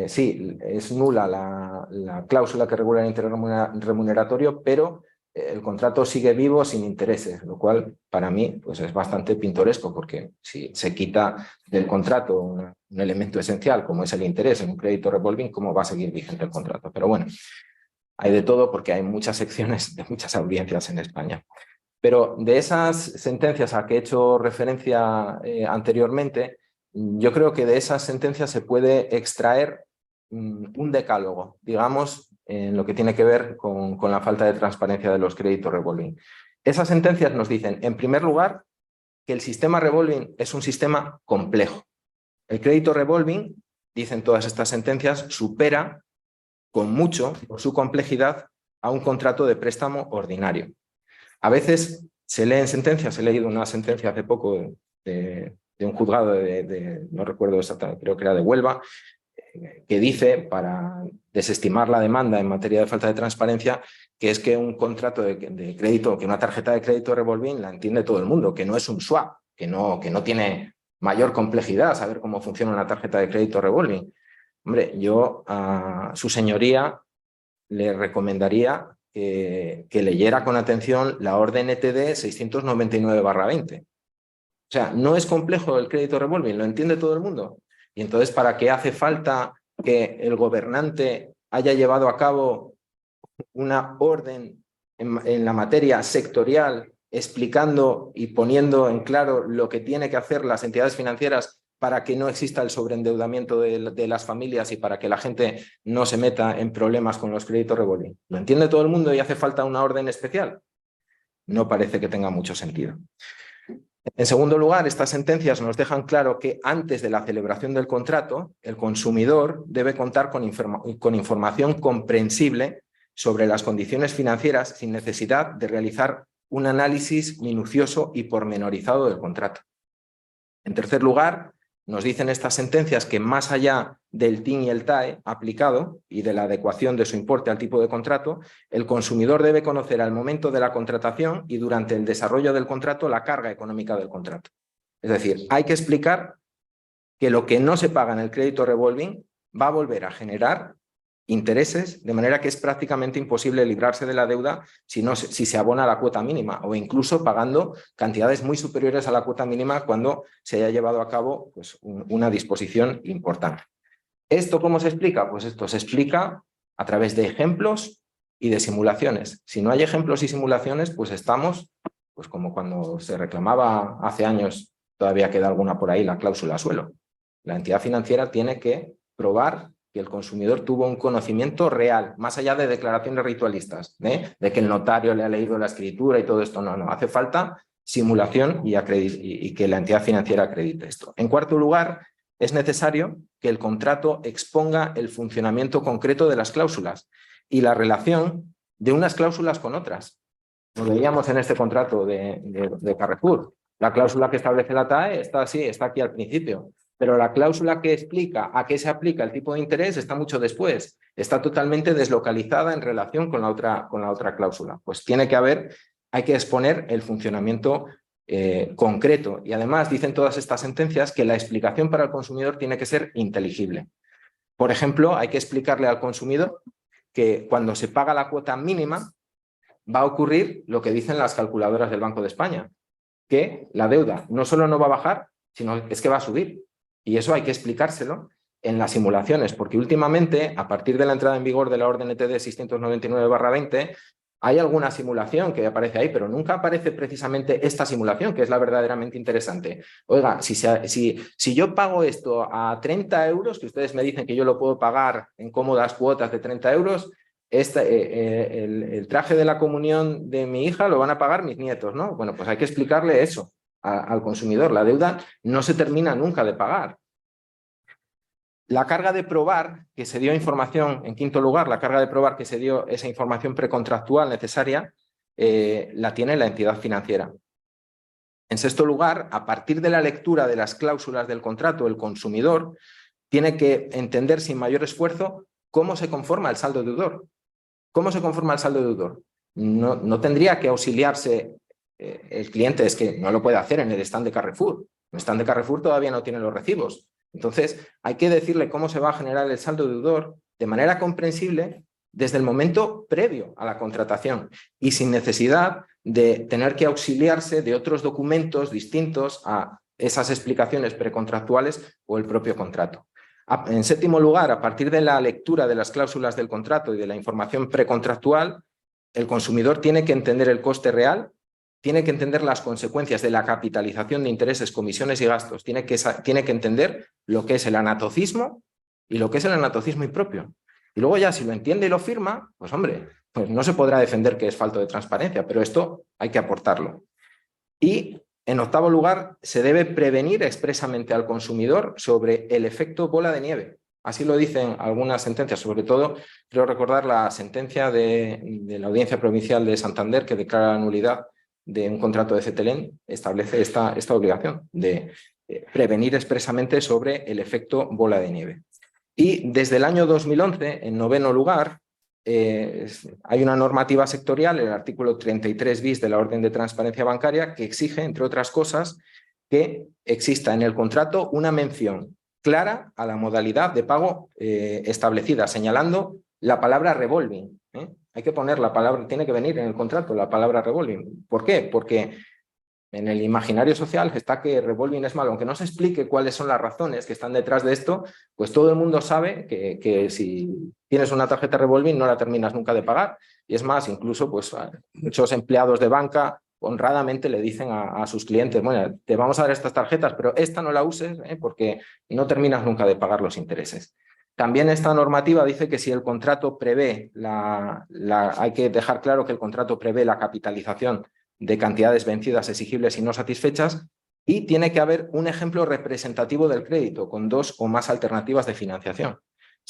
sí, es nula la cláusula que regula el interés remuneratorio, pero el contrato sigue vivo sin intereses, lo cual para mí pues es bastante pintoresco, porque si se quita del contrato un elemento esencial como es el interés en un crédito revolving, ¿cómo va a seguir vigente el contrato? Pero bueno, hay de todo porque hay muchas secciones de muchas audiencias en España. Pero de esas sentencias a que he hecho referencia anteriormente, yo creo que de esas sentencias se puede extraer un decálogo, digamos, en lo que tiene que ver con la falta de transparencia de los créditos revolving. Esas sentencias nos dicen, en primer lugar, que el sistema revolving es un sistema complejo. El crédito revolving, dicen todas estas sentencias, supera con mucho, por su complejidad, a un contrato de préstamo ordinario. A veces se leen sentencias, he leído una sentencia hace poco de un juzgado no recuerdo exactamente, creo que era de Huelva, que dice, para desestimar la demanda en materia de falta de transparencia, que es que un contrato de crédito, que una tarjeta de crédito revolving la entiende todo el mundo, que no es un swap, que no tiene mayor complejidad saber cómo funciona una tarjeta de crédito revolving. Hombre, yo a su señoría le recomendaría que leyera con atención la orden ETD 699/20. O sea, no es complejo el crédito revolving, lo entiende todo el mundo. Y entonces, ¿para qué hace falta que el gobernante haya llevado a cabo una orden en la materia sectorial, explicando y poniendo en claro lo que tiene que hacer las entidades financieras para que no exista el sobreendeudamiento de las familias y para que la gente no se meta en problemas con los créditos revolving? ¿Lo entiende todo el mundo y hace falta una orden especial? No parece que tenga mucho sentido. En segundo lugar, estas sentencias nos dejan claro que antes de la celebración del contrato, el consumidor debe contar con información comprensible sobre las condiciones financieras sin necesidad de realizar un análisis minucioso y pormenorizado del contrato. En tercer lugar, nos dicen estas sentencias que más allá del TIN y el TAE aplicado y de la adecuación de su importe al tipo de contrato, el consumidor debe conocer al momento de la contratación y durante el desarrollo del contrato la carga económica del contrato. Es decir, hay que explicar que lo que no se paga en el crédito revolving va a volver a generar intereses, de manera que es prácticamente imposible librarse de la deuda si se abona la cuota mínima o incluso pagando cantidades muy superiores a la cuota mínima cuando se haya llevado a cabo pues, una disposición importante. ¿Esto cómo se explica? Pues esto se explica a través de ejemplos y de simulaciones. Si no hay ejemplos y simulaciones, pues estamos pues como cuando se reclamaba hace años, todavía queda alguna por ahí, la cláusula suelo. La entidad financiera tiene que probar que el consumidor tuvo un conocimiento real, más allá de declaraciones ritualistas, de que el notario le ha leído la escritura y todo esto. No, hace falta simulación y que la entidad financiera acredite esto. En cuarto lugar, es necesario que el contrato exponga el funcionamiento concreto de las cláusulas y la relación de unas cláusulas con otras. Lo veíamos en este contrato de Carrefour. La cláusula que establece la TAE está así, está aquí al principio. Pero la cláusula que explica a qué se aplica el tipo de interés está mucho después. Está totalmente deslocalizada en relación con la otra cláusula. Pues hay que exponer el funcionamiento concreto. Y además dicen todas estas sentencias que la explicación para el consumidor tiene que ser inteligible. Por ejemplo, hay que explicarle al consumidor que cuando se paga la cuota mínima va a ocurrir lo que dicen las calculadoras del Banco de España, que la deuda no solo no va a bajar, sino es que va a subir. Y eso hay que explicárselo en las simulaciones, porque últimamente, a partir de la entrada en vigor de la orden ETD 699/20, hay alguna simulación que aparece ahí, pero nunca aparece precisamente esta simulación, que es la verdaderamente interesante. Oiga, si yo pago esto a 30 euros, que ustedes me dicen que yo lo puedo pagar en cómodas cuotas de 30 euros, el traje de la comunión de mi hija lo van a pagar mis nietos, ¿no? Bueno, pues hay que explicarle eso al consumidor. La deuda no se termina nunca de pagar. La carga de probar que se dio información, en quinto lugar, la carga de probar que se dio esa información precontractual necesaria, la tiene la entidad financiera. En sexto lugar, a partir de la lectura de las cláusulas del contrato, el consumidor tiene que entender sin mayor esfuerzo cómo se conforma el saldo deudor. ¿Cómo se conforma el saldo deudor? No tendría que auxiliarse el cliente, es que no lo puede hacer en el stand de Carrefour. El stand de Carrefour todavía no tiene los recibos. Entonces, hay que decirle cómo se va a generar el saldo deudor de manera comprensible desde el momento previo a la contratación y sin necesidad de tener que auxiliarse de otros documentos distintos a esas explicaciones precontractuales o el propio contrato. En séptimo lugar, a partir de la lectura de las cláusulas del contrato y de la información precontractual, el consumidor tiene que entender el coste real, tiene que entender las consecuencias de la capitalización de intereses, comisiones y gastos, tiene que entender lo que es el anatocismo y lo que es el anatocismo impropio. Y luego ya si lo entiende y lo firma, pues hombre, pues no se podrá defender que es falto de transparencia, pero esto hay que aportarlo. Y en octavo lugar, se debe prevenir expresamente al consumidor sobre el efecto bola de nieve. Así lo dicen algunas sentencias, sobre todo, creo recordar la sentencia de la Audiencia Provincial de Santander que declara la nulidad de un contrato de Cetelem, establece esta obligación de prevenir expresamente sobre el efecto bola de nieve. Y desde el año 2011, en noveno lugar, hay una normativa sectorial, el artículo 33 bis de la Orden de Transparencia Bancaria, que exige, entre otras cosas, que exista en el contrato una mención clara a la modalidad de pago establecida, señalando la palabra revolving. Hay que poner la palabra, tiene que venir en el contrato la palabra revolving. ¿Por qué? Porque en el imaginario social está que revolving es malo. Aunque no se explique cuáles son las razones que están detrás de esto, pues todo el mundo sabe que si tienes una tarjeta revolving no la terminas nunca de pagar. Y es más, incluso pues muchos empleados de banca honradamente le dicen a sus clientes, bueno, te vamos a dar estas tarjetas, pero esta no la uses porque no terminas nunca de pagar los intereses. También esta normativa dice que si el contrato prevé, hay que dejar claro que el contrato prevé la capitalización de cantidades vencidas, exigibles y no satisfechas, y tiene que haber un ejemplo representativo del crédito con dos o más alternativas de financiación.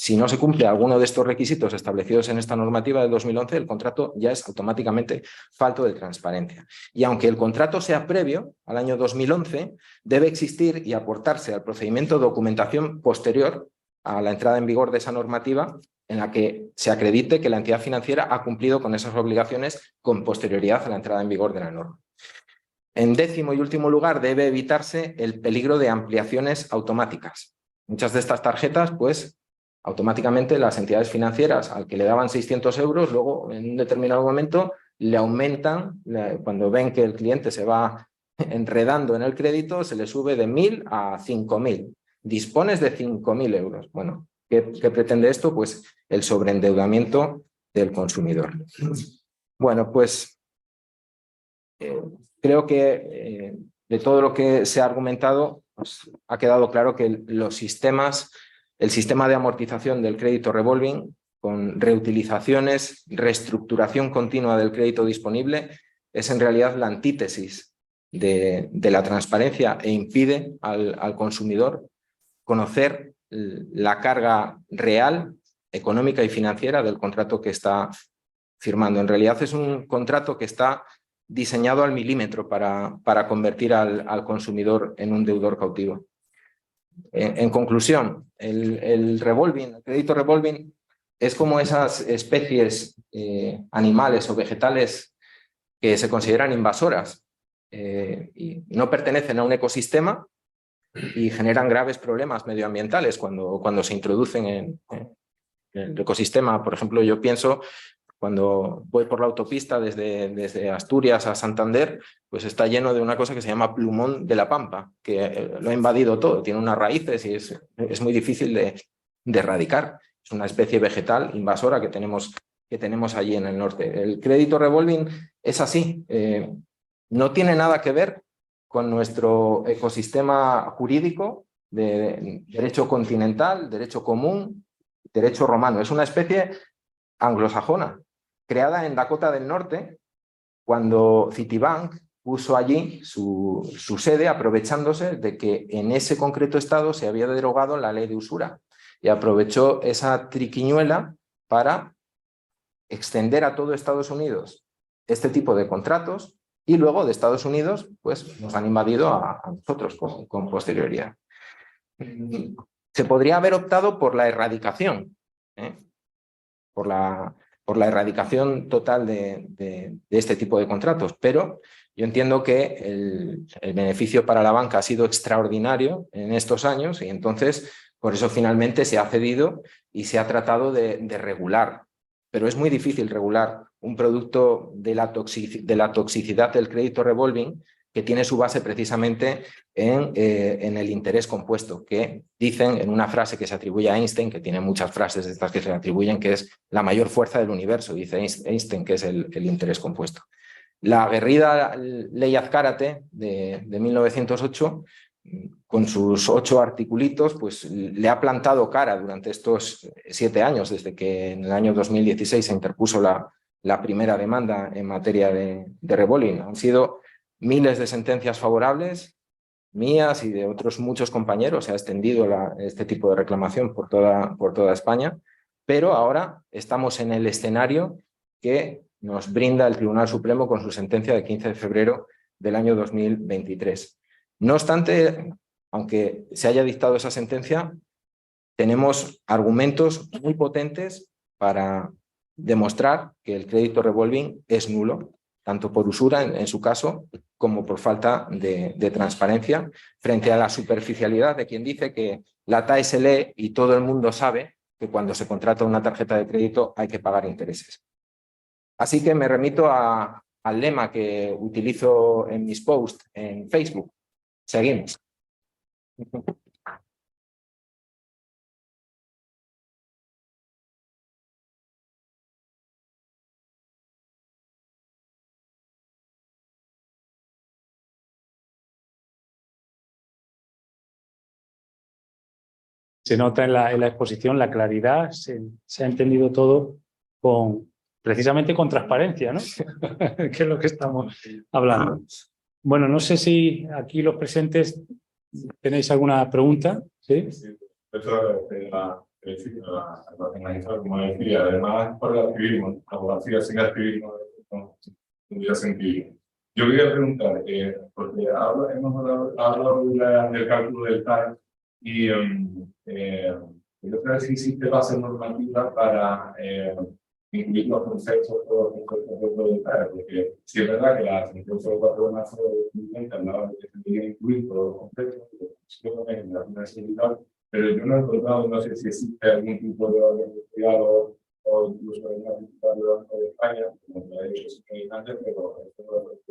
Si no se cumple alguno de estos requisitos establecidos en esta normativa de 2011, el contrato ya es automáticamente falto de transparencia. Y aunque el contrato sea previo al año 2011, debe existir y aportarse al procedimiento documentación posterior a la entrada en vigor de esa normativa en la que se acredite que la entidad financiera ha cumplido con esas obligaciones con posterioridad a la entrada en vigor de la norma. En décimo y último lugar, debe evitarse el peligro de ampliaciones automáticas. Muchas de estas tarjetas, pues, automáticamente las entidades financieras al que le daban 600 euros, luego en un determinado momento le aumentan, cuando ven que el cliente se va enredando en el crédito, se le sube de 1.000 a 5.000. Dispones de 5.000 euros. Bueno, ¿qué pretende esto? Pues el sobreendeudamiento del consumidor. Bueno, pues creo que de todo lo que se ha argumentado, pues, ha quedado claro que el sistema de amortización del crédito revolving, con reutilizaciones, reestructuración continua del crédito disponible, es en realidad la antítesis de la transparencia e impide al consumidor conocer la carga real, económica y financiera del contrato que está firmando. En realidad es un contrato que está diseñado al milímetro para convertir al consumidor en un deudor cautivo. En conclusión, el crédito revolving es como esas especies animales o vegetales que se consideran invasoras y no pertenecen a un ecosistema y generan graves problemas medioambientales cuando se introducen en el ecosistema. Por ejemplo, yo pienso, cuando voy por la autopista desde Asturias a Santander, pues está lleno de una cosa que se llama plumón de la pampa, que lo ha invadido todo, tiene unas raíces y es muy difícil de erradicar. Es una especie vegetal invasora que tenemos allí en el norte. El crédito revolving es así, no tiene nada que ver con nuestro ecosistema jurídico de derecho continental, derecho común, derecho romano. Es una especie anglosajona, creada en Dakota del Norte, cuando Citibank puso allí su sede, aprovechándose de que en ese concreto estado se había derogado la ley de usura, y aprovechó esa triquiñuela para extender a todo Estados Unidos este tipo de contratos, y luego de Estados Unidos pues nos han invadido a nosotros con posterioridad. Se podría haber optado por la erradicación, por la erradicación total de este tipo de contratos, pero yo entiendo que el beneficio para la banca ha sido extraordinario en estos años y entonces por eso finalmente se ha cedido y se ha tratado de regular. Pero es muy difícil regular un producto de la toxicidad del crédito revolving, que tiene su base precisamente en el interés compuesto, que dicen en una frase que se atribuye a Einstein, que tiene muchas frases de estas que se le atribuyen, que es la mayor fuerza del universo, dice Einstein, que es el interés compuesto. La aguerrida ley Azcárate de 1908, con sus 8 articulitos, pues le ha plantado cara durante estos 7 años, desde que en el año 2016 se interpuso la primera demanda en materia de revolving. Han sido miles de sentencias favorables, mías y de otros muchos compañeros. Se ha extendido este tipo de reclamación por toda España, pero ahora estamos en el escenario que nos brinda el Tribunal Supremo con su sentencia de 15 de febrero del año 2023. No obstante, aunque se haya dictado esa sentencia, tenemos argumentos muy potentes para demostrar que el crédito revolving es nulo, tanto por usura en su caso, como por falta de transparencia, frente a la superficialidad de quien dice que la TAE se lee y todo el mundo sabe que cuando se contrata una tarjeta de crédito hay que pagar intereses. Así que me remito al lema que utilizo en mis posts en Facebook. Seguimos. Se nota en la exposición la claridad, se ha entendido todo precisamente con transparencia, ¿no? Que es lo que estamos hablando. Bueno, no sé si aquí los presentes tenéis alguna pregunta. ¿Sí? Eso como decía, además por el activismo, la abogacía sin activismo no tendría sentido. Yo quería preguntar, porque hemos hablado del cálculo del TAE y yo creo que sí existe base normativa para incluir los conceptos, todos los conceptos del TAE, porque sí es verdad que la sentencia del 4 de marzo de 2020 hablaba de que se debían incluir todos los conceptos, en la financiación y tal, pero yo no he encontrado, no sé si existe algún tipo de orden investigado o incluso en la principal del Banco de España, como lo ha dicho el señor Hernández, pero esto no lo he.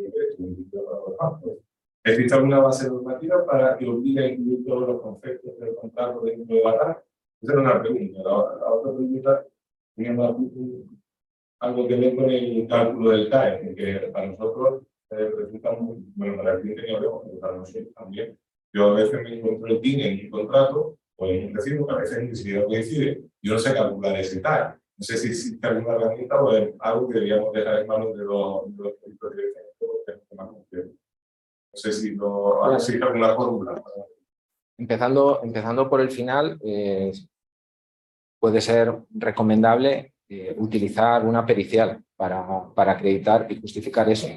¿Existe alguna base normativa para que obligue a incluir todos los conceptos del contrato dentro de la TAE? Esa era una pregunta. La otra pregunta tiene algo que ver con el cálculo del TAE, porque para nosotros resulta muy, bueno, para el cliente pero para nosotros también. Yo a veces me encuentro el TIN en un contrato o en un recibo que a veces ni siquiera coincide. Yo no sé calcular ese TAE. No sé si existe alguna herramienta o algo que deberíamos dejar en manos de los peritos de dirección. No sé si existe alguna fórmula. Empezando por el final, puede ser recomendable utilizar una pericial para acreditar y justificar eso.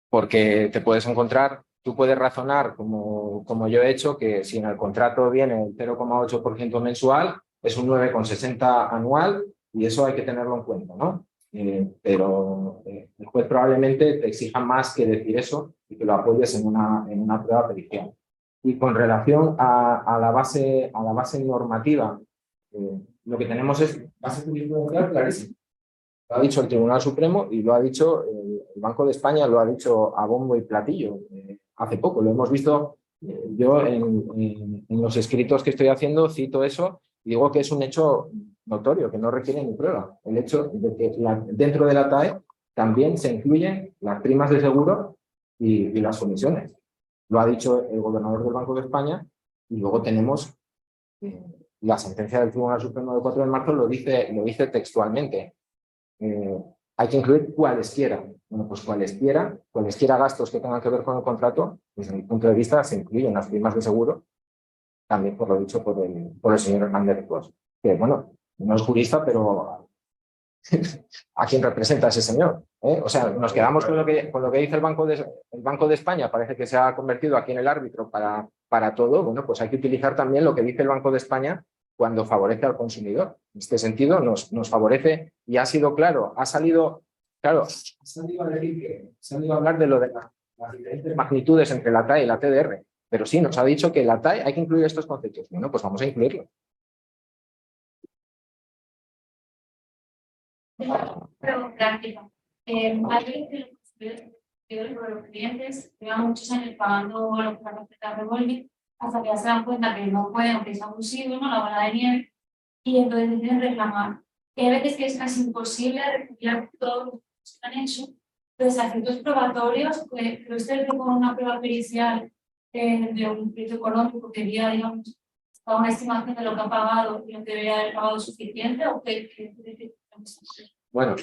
Porque te puedes encontrar, tú puedes razonar, como yo he hecho, que si en el contrato viene el 0,8% mensual, es un 9,60 anual y eso hay que tenerlo en cuenta, ¿no? Pero el juez probablemente te exija más que decir eso y que lo apoyes en una prueba pericial. Y con relación a la base normativa, lo que tenemos es base jurisprudencial clarísima. Lo ha dicho el Tribunal Supremo y lo ha dicho el Banco de España, lo ha dicho a bombo y platillo hace poco. Lo hemos visto, yo en los escritos que estoy haciendo cito eso y digo que es un hecho notorio, que no requiere ni prueba. El hecho de que dentro de la TAE también se incluyen las primas de seguro y las comisiones. Lo ha dicho el gobernador del Banco de España y luego tenemos la sentencia del Tribunal Supremo del 4 de marzo lo dice textualmente. Hay que incluir cualesquiera. Bueno, pues cualesquiera gastos que tengan que ver con el contrato, desde mi punto de vista, se incluyen las primas de seguro, también por lo dicho por el señor Hernández Cos, que bueno, no es jurista, pero ¿a quién representa ese señor? O sea, nos quedamos con lo que dice el Banco de España, parece que se ha convertido aquí en el árbitro para todo. Bueno, pues hay que utilizar también lo que dice el Banco de España cuando favorece al consumidor. En este sentido nos favorece y ha sido claro, ha salido a decir que se han ido a hablar de lo de las diferentes magnitudes entre la TAE y la TDR, pero sí, nos ha dicho que la TAE hay que incluir estos conceptos. Bueno, pues vamos a incluirlo. Pero práctica. Hay veces que los clientes llevan muchos años pagando los plazos de revolver hasta que ya se dan cuenta que no pueden, que es abusivo, ¿no? La bola de nieve, y entonces deciden reclamar. Y hay veces que es casi imposible recopilar todo lo que han hecho. Entonces, a efectos probatorios, pues, usted con una prueba pericial de un crédito económico que diga, digamos, a una estimación de lo que ha pagado y lo que debería haber pagado suficiente, o qué. Bueno,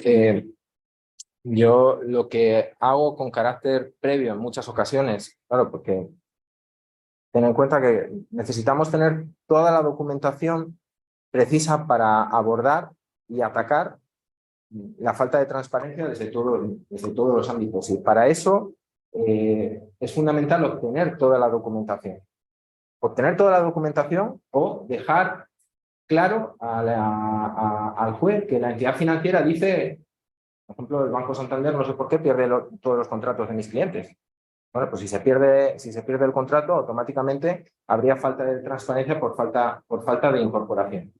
yo lo que hago con carácter previo en muchas ocasiones, claro, porque ten en cuenta que necesitamos tener toda la documentación precisa para abordar y atacar la falta de transparencia desde todos los ámbitos. Y para eso es fundamental obtener toda la documentación. Obtener toda la documentación o dejar claro al juez que la entidad financiera dice, por ejemplo, el Banco Santander, no sé por qué, pierde todos los contratos de mis clientes. Bueno, pues si se pierde el contrato, automáticamente habría falta de transparencia por falta de incorporación.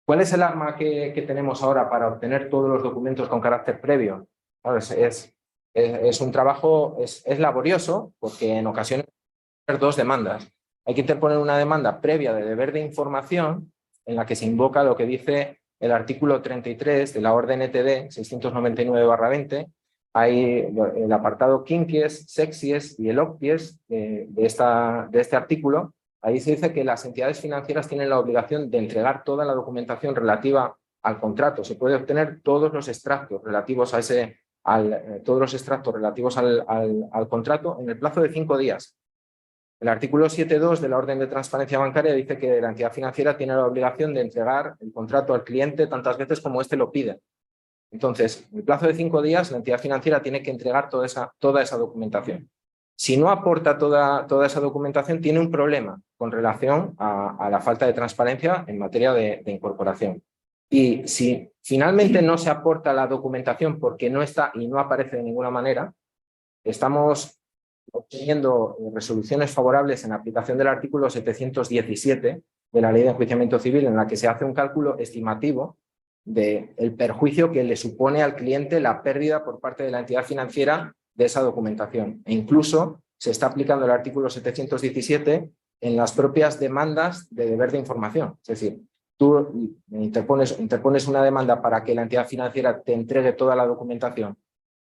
¿Cuál es el arma que tenemos ahora para obtener todos los documentos con carácter previo? Claro, es un trabajo, es laborioso, porque en ocasiones hay dos demandas. Hay que interponer una demanda previa de deber de información en la que se invoca lo que dice el artículo 33 de la orden ETD 699/20. Hay el apartado quinquies, sexies y el octies de este artículo. Ahí se dice que las entidades financieras tienen la obligación de entregar toda la documentación relativa al contrato. Se puede obtener todos los extractos relativos al contrato en el plazo de 5 días. El artículo 7.2 de la Orden de Transparencia Bancaria dice que la entidad financiera tiene la obligación de entregar el contrato al cliente tantas veces como éste lo pide. Entonces, en el plazo de 5 días, la entidad financiera tiene que entregar toda esa documentación. Si no aporta toda esa documentación, tiene un problema con relación a la falta de transparencia en materia de incorporación. Y si finalmente no se aporta la documentación porque no está y no aparece de ninguna manera, estamos obteniendo resoluciones favorables en aplicación del artículo 717 de la Ley de Enjuiciamiento Civil, en la que se hace un cálculo estimativo del perjuicio que le supone al cliente la pérdida por parte de la entidad financiera de esa documentación. E incluso se está aplicando el artículo 717 en las propias demandas de deber de información. Es decir, tú interpones una demanda para que la entidad financiera te entregue toda la documentación.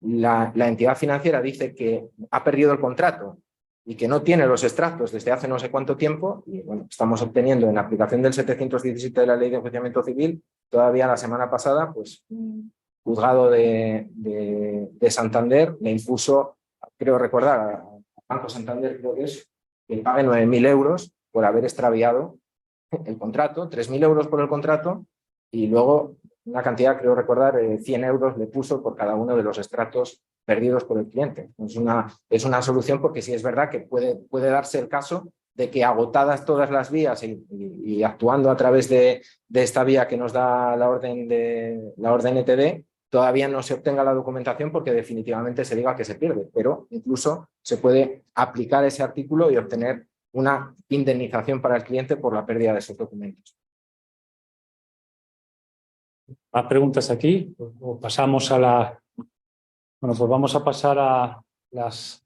La entidad financiera dice que ha perdido el contrato y que no tiene los extractos desde hace no sé cuánto tiempo, y bueno, estamos obteniendo en aplicación del 717 de la Ley de Enjuiciamiento Civil, todavía la semana pasada, pues juzgado de Santander le impuso, creo recordar, a Banco Santander, creo que es, que pague 9.000 euros por haber extraviado el contrato, 3.000 euros por el contrato, y luego una cantidad, creo recordar, 100 euros le puso por cada uno de los extractos perdidos por el cliente. Es una solución, porque sí es verdad que puede darse el caso de que, agotadas todas las vías y actuando a través de esta vía que nos da la orden ETD, todavía no se obtenga la documentación porque definitivamente se diga que se pierde, pero incluso se puede aplicar ese artículo y obtener una indemnización para el cliente por la pérdida de esos documentos. ¿Más preguntas aquí? ¿O pasamos a la...? Bueno, pues vamos a pasar a las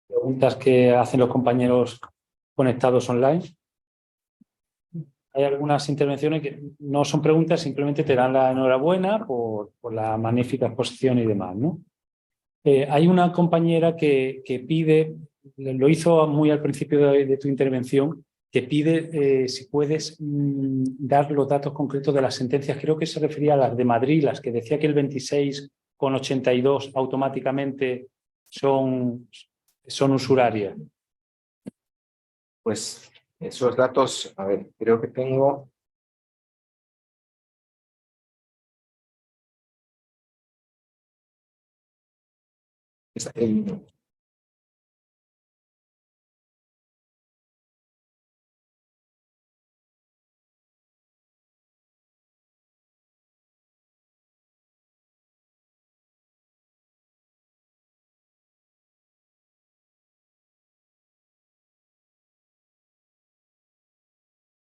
preguntas que hacen los compañeros conectados online. Hay algunas intervenciones que no son preguntas, simplemente te dan la enhorabuena por la magnífica exposición y demás, ¿no? Hay una compañera que pide, lo hizo muy al principio de tu intervención, que pide si puedes dar los datos concretos de las sentencias. Creo que se refería a las de Madrid, las que decía que el 26,82 automáticamente son usurarias. Pues esos datos, a ver, creo que tengo...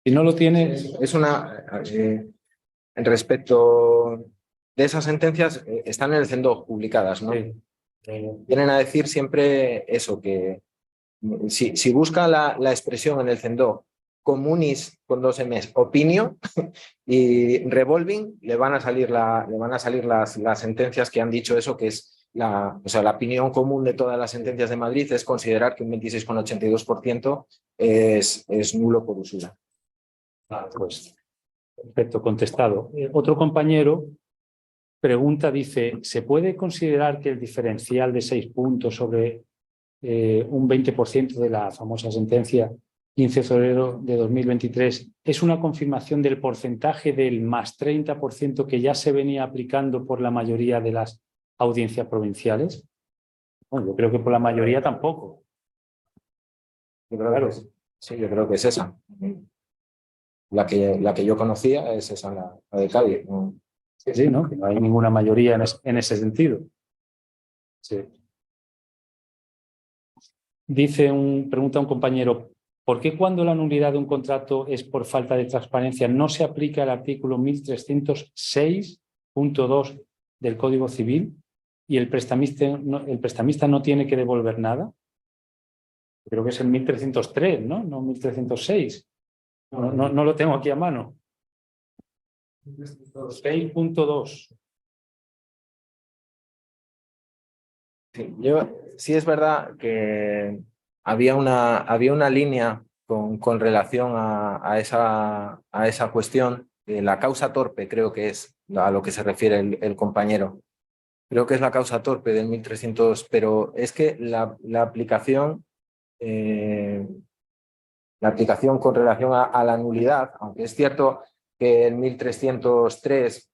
Si no lo tienes... Es una... respecto de esas sentencias, están en el CENDOG publicadas, ¿no? Sí. Vienen a decir siempre eso, que si busca la expresión en el CENDOG comunis con 2 Ms, opinio y revolving, le van a salir las sentencias que han dicho eso, que es la opinión común de todas las sentencias de Madrid es considerar que un 26,82% es nulo por usura. Pues perfecto, contestado. Otro compañero pregunta, dice, ¿se puede considerar que el diferencial de 6 puntos sobre un 20% de la famosa sentencia 15 de febrero de 2023 es una confirmación del porcentaje del más 30% que ya se venía aplicando por la mayoría de las audiencias provinciales? Bueno, yo creo que por la mayoría tampoco. Claro. Sí, yo creo que es esa. La que yo conocía es esa, la de Cádiz. ¿No? Sí, ¿no? Que no hay ninguna mayoría en ese sentido. Sí. Pregunta un compañero, ¿por qué cuando la nulidad de un contrato es por falta de transparencia no se aplica el artículo 1306.2 del Código Civil y el prestamista no tiene que devolver nada? Creo que es el 1303, ¿no? No 1306. No lo tengo aquí a mano. 6.2. Sí, es verdad que había una línea con relación a esa cuestión, la causa torpe, creo que es a lo que se refiere el compañero. Creo que es la causa torpe del 1300, pero es que la aplicación la aplicación con relación a la nulidad, aunque es cierto que el 1303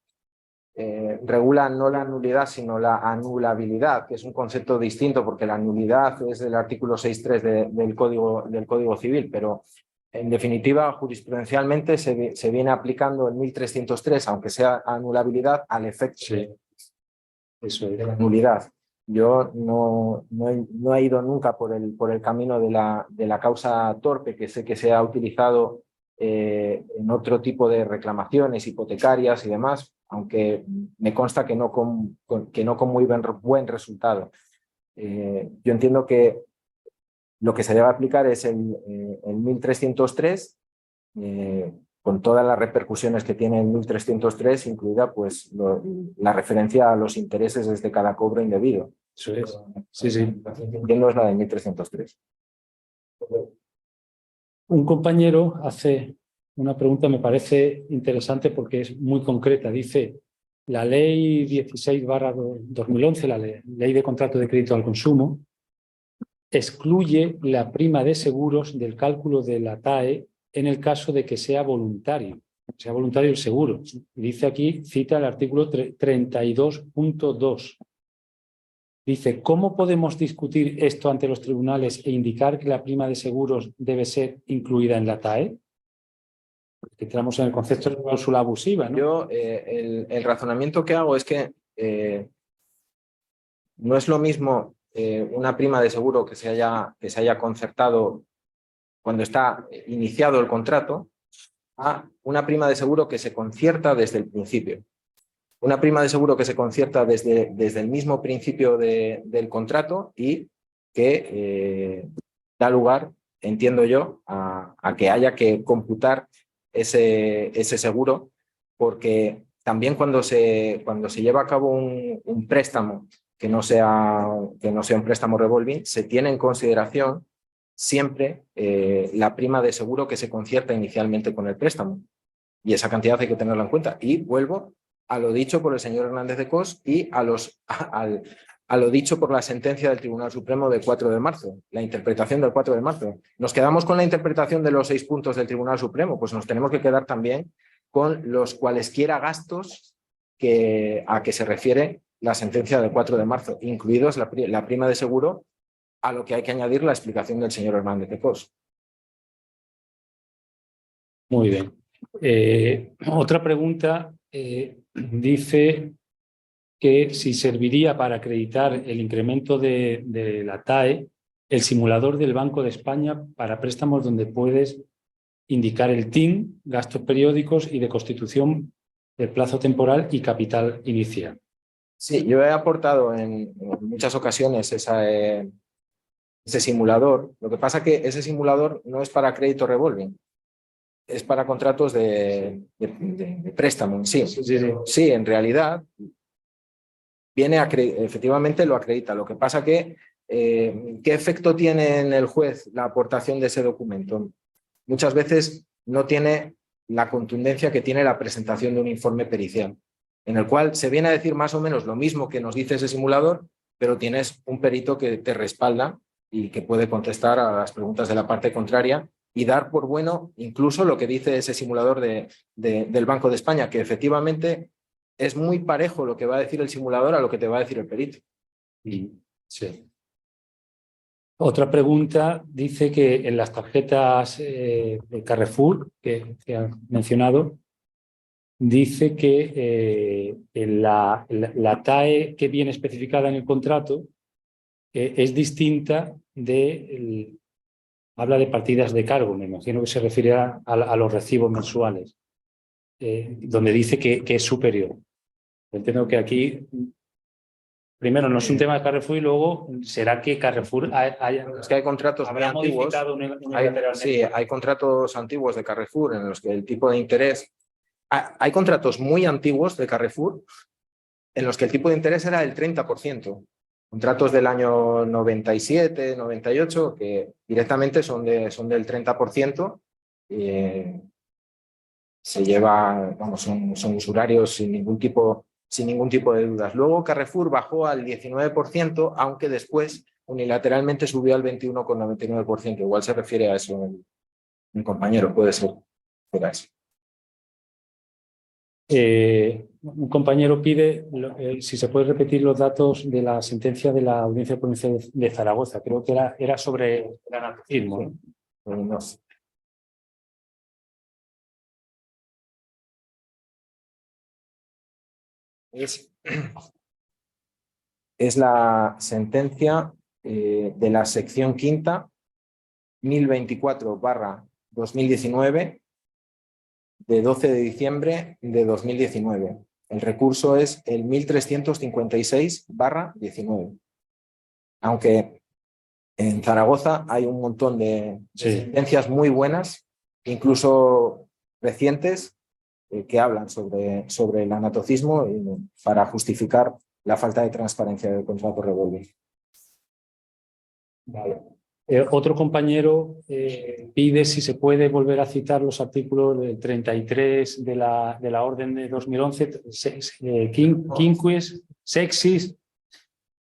regula no la nulidad sino la anulabilidad, que es un concepto distinto porque la nulidad es del artículo 6.3 del Código Civil, pero en definitiva jurisprudencialmente se viene aplicando el 1303, aunque sea anulabilidad, al efecto de la nulidad. Yo no he ido nunca por el camino de la causa torpe, que sé que se ha utilizado en otro tipo de reclamaciones hipotecarias y demás, aunque me consta que no con muy buen resultado. Yo entiendo que lo que se debe aplicar es el 1303, con todas las repercusiones que tiene el 1303, incluida pues la referencia a los intereses desde cada cobro indebido. Eso es. Sí, sí. No es la de 1303. Un compañero hace una pregunta, me parece interesante porque es muy concreta. Dice, la ley 16/2011, la ley de contrato de crédito al consumo, excluye la prima de seguros del cálculo de la TAE en el caso de que sea voluntario el seguro. Dice aquí, cita el artículo 32.2. Dice, ¿cómo podemos discutir esto ante los tribunales e indicar que la prima de seguros debe ser incluida en la TAE? Porque entramos en el concepto de cláusula abusiva, ¿no? Yo, el razonamiento que hago es que no es lo mismo una prima de seguro que se haya concertado cuando está iniciado el contrato a una prima de seguro que se concierta desde el principio. Una prima de seguro que se concierta desde el mismo principio del contrato y que da lugar, entiendo yo, a que haya que computar ese seguro, porque también cuando se lleva a cabo un préstamo que no sea un préstamo revolving, se tiene en consideración siempre la prima de seguro que se concierta inicialmente con el préstamo. Y esa cantidad hay que tenerla en cuenta. Y vuelvo a lo dicho por el señor Hernández de Cos y a lo dicho por la sentencia del Tribunal Supremo del 4 de marzo, la interpretación del 4 de marzo. ¿Nos quedamos con la interpretación de los 6 puntos del Tribunal Supremo? Pues nos tenemos que quedar también con los cualesquiera gastos a que se refiere la sentencia del 4 de marzo, incluidos la prima de seguro, a lo que hay que añadir la explicación del señor Hernández de Cos. Muy bien. Otra pregunta dice que si serviría para acreditar el incremento de la TAE el simulador del Banco de España para préstamos donde puedes indicar el TIN, gastos periódicos y de constitución del plazo temporal y capital inicial. Sí, yo he aportado en muchas ocasiones ese simulador. Lo que pasa es que ese simulador no es para crédito revolving, es para contratos de préstamo en sí. Sí, en realidad efectivamente lo acredita. Lo que pasa que ¿qué efecto tiene en el juez la aportación de ese documento? Muchas veces no tiene la contundencia que tiene la presentación de un informe pericial, en el cual se viene a decir más o menos lo mismo que nos dice ese simulador, pero tienes un perito que te respalda y que puede contestar a las preguntas de la parte contraria y dar por bueno incluso lo que dice ese simulador del Banco de España, que efectivamente es muy parejo lo que va a decir el simulador a lo que te va a decir el perito. Sí. Otra pregunta dice que en las tarjetas de Carrefour que han mencionado, dice que la TAE que viene especificada en el contrato es distinta habla de partidas de cargo, me imagino que se refiere a los recibos mensuales, donde dice que es superior. Entiendo que aquí, primero, no es un tema de Carrefour y luego, ¿será que Carrefour Es que hay contratos muy antiguos. Hay contratos antiguos de Carrefour en los que el tipo de interés... Hay contratos muy antiguos de Carrefour en los que el tipo de interés era del 30%. Contratos del año 97, 98, que directamente son del 30%. Se lleva, son usurarios sin ningún tipo de dudas. Luego Carrefour bajó al 19%, aunque después unilateralmente subió al 21,99%. Igual se refiere a eso mi compañero, puede ser. Eso. Un compañero pide si se puede repetir los datos de la sentencia de la Audiencia Provincial de Zaragoza. Creo que era sobre el anatocismo, ¿no? No. Es la sentencia de la sección quinta 1024/2019 de 12 de diciembre de 2019. El recurso es el 1356/19. Aunque en Zaragoza hay un montón de sentencias muy buenas, incluso recientes, que hablan sobre el anatocismo para justificar la falta de transparencia del contrato revolving. Vale. Otro compañero pide si se puede volver a citar los artículos del 33 de la orden de 2011, quinquis, sexis.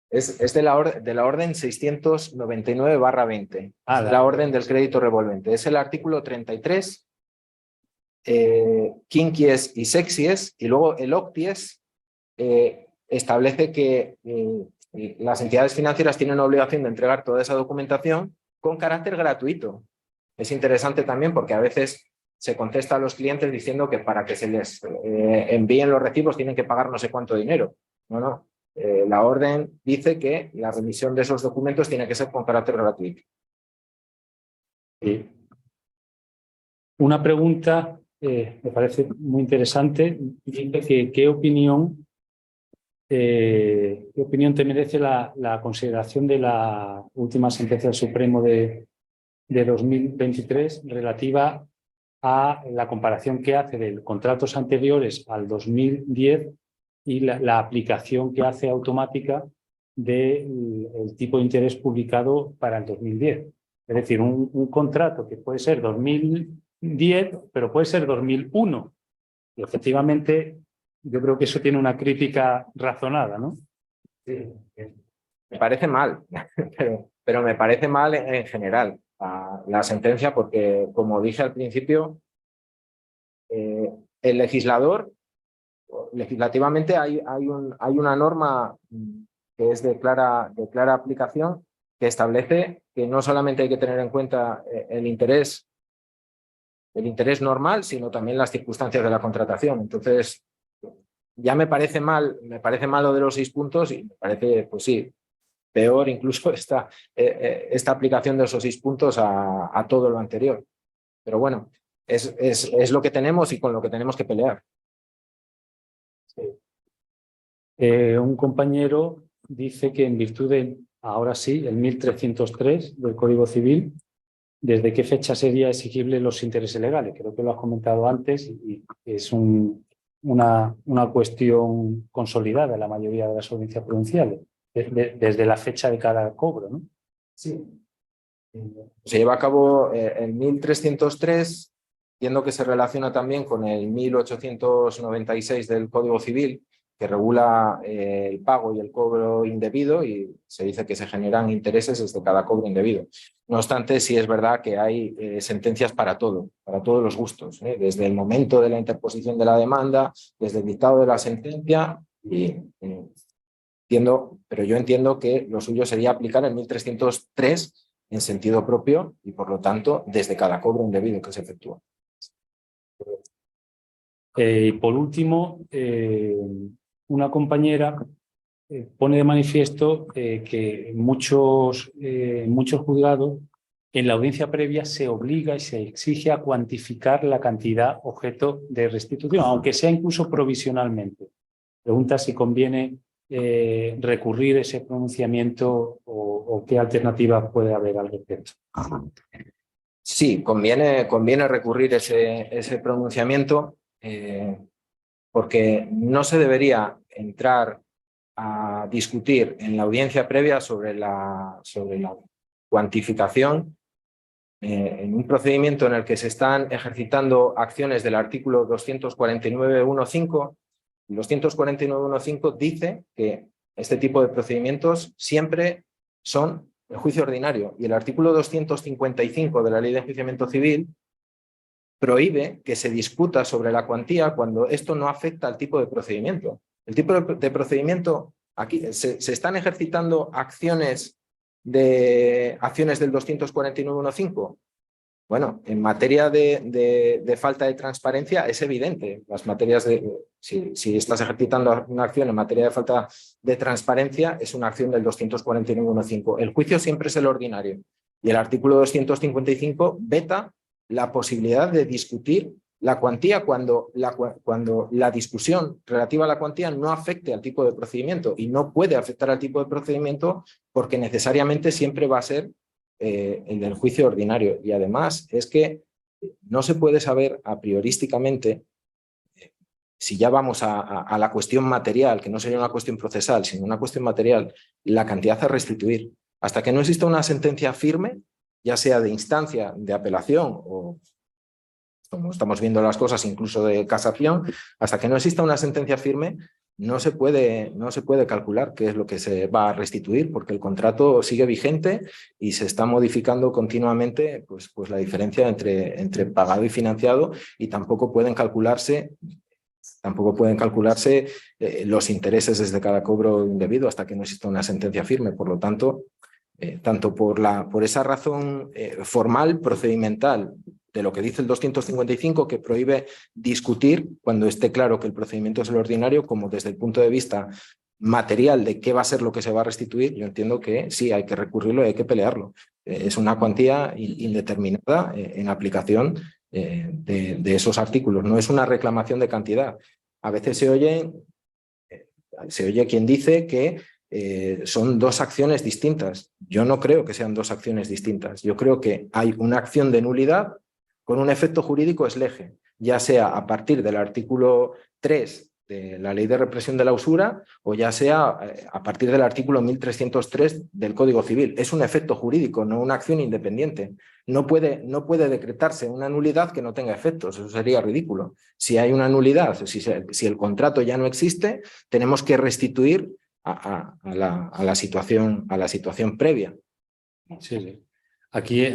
Es de la orden 699/20, la orden del crédito revolvente. Es el artículo 33, quinquies y sexies, y luego el octies establece que las entidades financieras tienen obligación de entregar toda esa documentación con carácter gratuito. Es interesante también porque a veces se contesta a los clientes diciendo que para que se les envíen los recibos tienen que pagar no sé cuánto dinero. No. La orden dice que la remisión de esos documentos tiene que ser con carácter gratuito. Sí. Una pregunta me parece muy interesante. Dice que ¿qué opinión te merece la consideración de la última sentencia del Supremo de 2023 relativa a la comparación que hace de contratos anteriores al 2010 y la aplicación que hace automática del tipo de interés publicado para el 2010? Es decir, un contrato que puede ser 2010, pero puede ser 2001. Y efectivamente, yo creo que eso tiene una crítica razonada, ¿no? Sí. Me parece mal, pero me parece mal en general la sentencia porque, como dije al principio, el legislador, legislativamente hay una norma que es de clara aplicación que establece que no solamente hay que tener en cuenta el interés normal, sino también las circunstancias de la contratación. Entonces, ya me parece mal lo de los 6 puntos y me parece, pues sí, peor incluso esta aplicación de esos 6 puntos a todo lo anterior. Pero bueno, es lo que tenemos y con lo que tenemos que pelear. Sí. Un compañero dice que en virtud de, ahora sí, el 1303 del Código Civil, ¿desde qué fecha sería exigible los intereses legales? Creo que lo has comentado antes y es una cuestión consolidada en la mayoría de las audiencias provinciales, desde la fecha de cada cobro, ¿no? Sí. Se lleva a cabo el 1303, viendo que se relaciona también con el 1896 del Código Civil, que regula el pago y el cobro indebido y se dice que se generan intereses desde cada cobro indebido. No obstante, sí es verdad que hay sentencias para todos los gustos, desde el momento de la interposición de la demanda, desde el dictado de la sentencia, pero yo entiendo que lo suyo sería aplicar el 1303 en sentido propio y, por lo tanto, desde cada cobro indebido que se efectúa. Y por último, una compañera pone de manifiesto que muchos juzgados en la audiencia previa se obliga y se exige a cuantificar la cantidad objeto de restitución, aunque sea incluso provisionalmente. Pregunta si conviene recurrir ese pronunciamiento o qué alternativas puede haber al respecto. Sí, conviene recurrir ese pronunciamiento porque no se debería entrar a discutir en la audiencia previa sobre la cuantificación en un procedimiento en el que se están ejercitando acciones del artículo 249.1.5. 249.1.5 dice que este tipo de procedimientos siempre son el juicio ordinario. Y el artículo 255 de la Ley de Enjuiciamiento Civil prohíbe que se discuta sobre la cuantía cuando esto no afecta al tipo de procedimiento. El tipo de procedimiento, aquí se están ejercitando acciones del 249.1.5. Bueno, en materia de falta de transparencia es evidente. Las materias si estás ejercitando una acción en materia de falta de transparencia, es una acción del 249.1.5. El juicio siempre es el ordinario. Y el artículo 255 veta la posibilidad de discutir la cuantía cuando la discusión relativa a la cuantía no afecte al tipo de procedimiento, y no puede afectar al tipo de procedimiento porque necesariamente siempre va a ser el del juicio ordinario. Y además es que no se puede saber a priorísticamente, si ya vamos a la cuestión material, que no sería una cuestión procesal, sino una cuestión material, la cantidad a restituir. Hasta que no exista una sentencia firme, ya sea de instancia, de apelación o, como estamos viendo las cosas, incluso de casación, hasta que no exista una sentencia firme, no se puede calcular qué es lo que se va a restituir, porque el contrato sigue vigente y se está modificando continuamente pues la diferencia entre pagado y financiado, y tampoco pueden calcularse los intereses desde cada cobro indebido hasta que no exista una sentencia firme. Por lo tanto, tanto por esa razón formal, procedimental, de lo que dice el 255, que prohíbe discutir cuando esté claro que el procedimiento es el ordinario, como desde el punto de vista material de qué va a ser lo que se va a restituir, yo entiendo que sí, hay que recurrirlo y hay que pelearlo. Es una cuantía indeterminada en aplicación de esos artículos, no es una reclamación de cantidad. A veces se oye quien dice que son dos acciones distintas. Yo no creo que sean dos acciones distintas. Yo creo que hay una acción de nulidad con un efecto jurídico ex lege, ya sea a partir del artículo 3 de la Ley de Represión de la Usura o ya sea a partir del artículo 1303 del Código Civil. Es un efecto jurídico, no una acción independiente. No puede decretarse una nulidad que no tenga efectos. Eso sería ridículo. Si hay una nulidad, si el contrato ya no existe, tenemos que restituir a la situación previa. Sí, sí. Aquí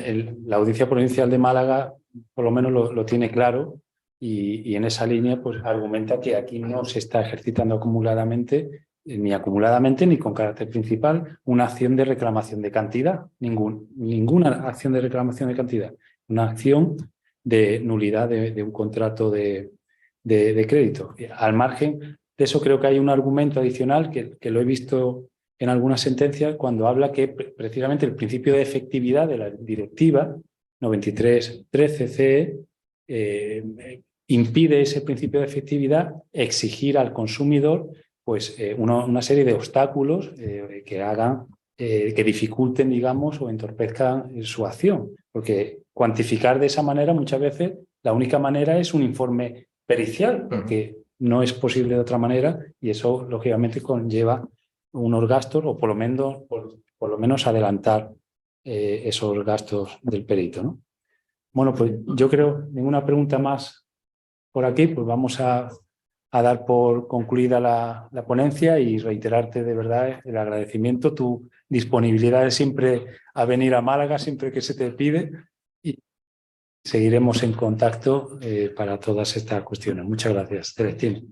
la Audiencia Provincial de Málaga por lo menos lo tiene claro, y en esa línea pues argumenta que aquí no se está ejercitando acumuladamente ni con carácter principal una acción de reclamación de cantidad, ninguna acción de reclamación de cantidad, una acción de nulidad de un contrato de crédito. Al margen de eso, creo que hay un argumento adicional que lo he visto en algunas sentencias cuando habla que precisamente el principio de efectividad de la directiva 93/13 CE impide ese principio de efectividad exigir al consumidor pues una serie de obstáculos que hagan que dificulten, digamos, o entorpezcan su acción, porque cuantificar de esa manera muchas veces la única manera es un informe pericial, porque no es posible de otra manera, y eso lógicamente conlleva unos gastos, o por lo menos adelantar esos gastos del perito, ¿no? Bueno, pues yo creo, ninguna pregunta más por aquí, pues vamos a dar por concluida la ponencia y reiterarte de verdad el agradecimiento, tu disponibilidad de siempre a venir a Málaga, siempre que se te pide, y seguiremos en contacto para todas estas cuestiones. Muchas gracias, Celestino.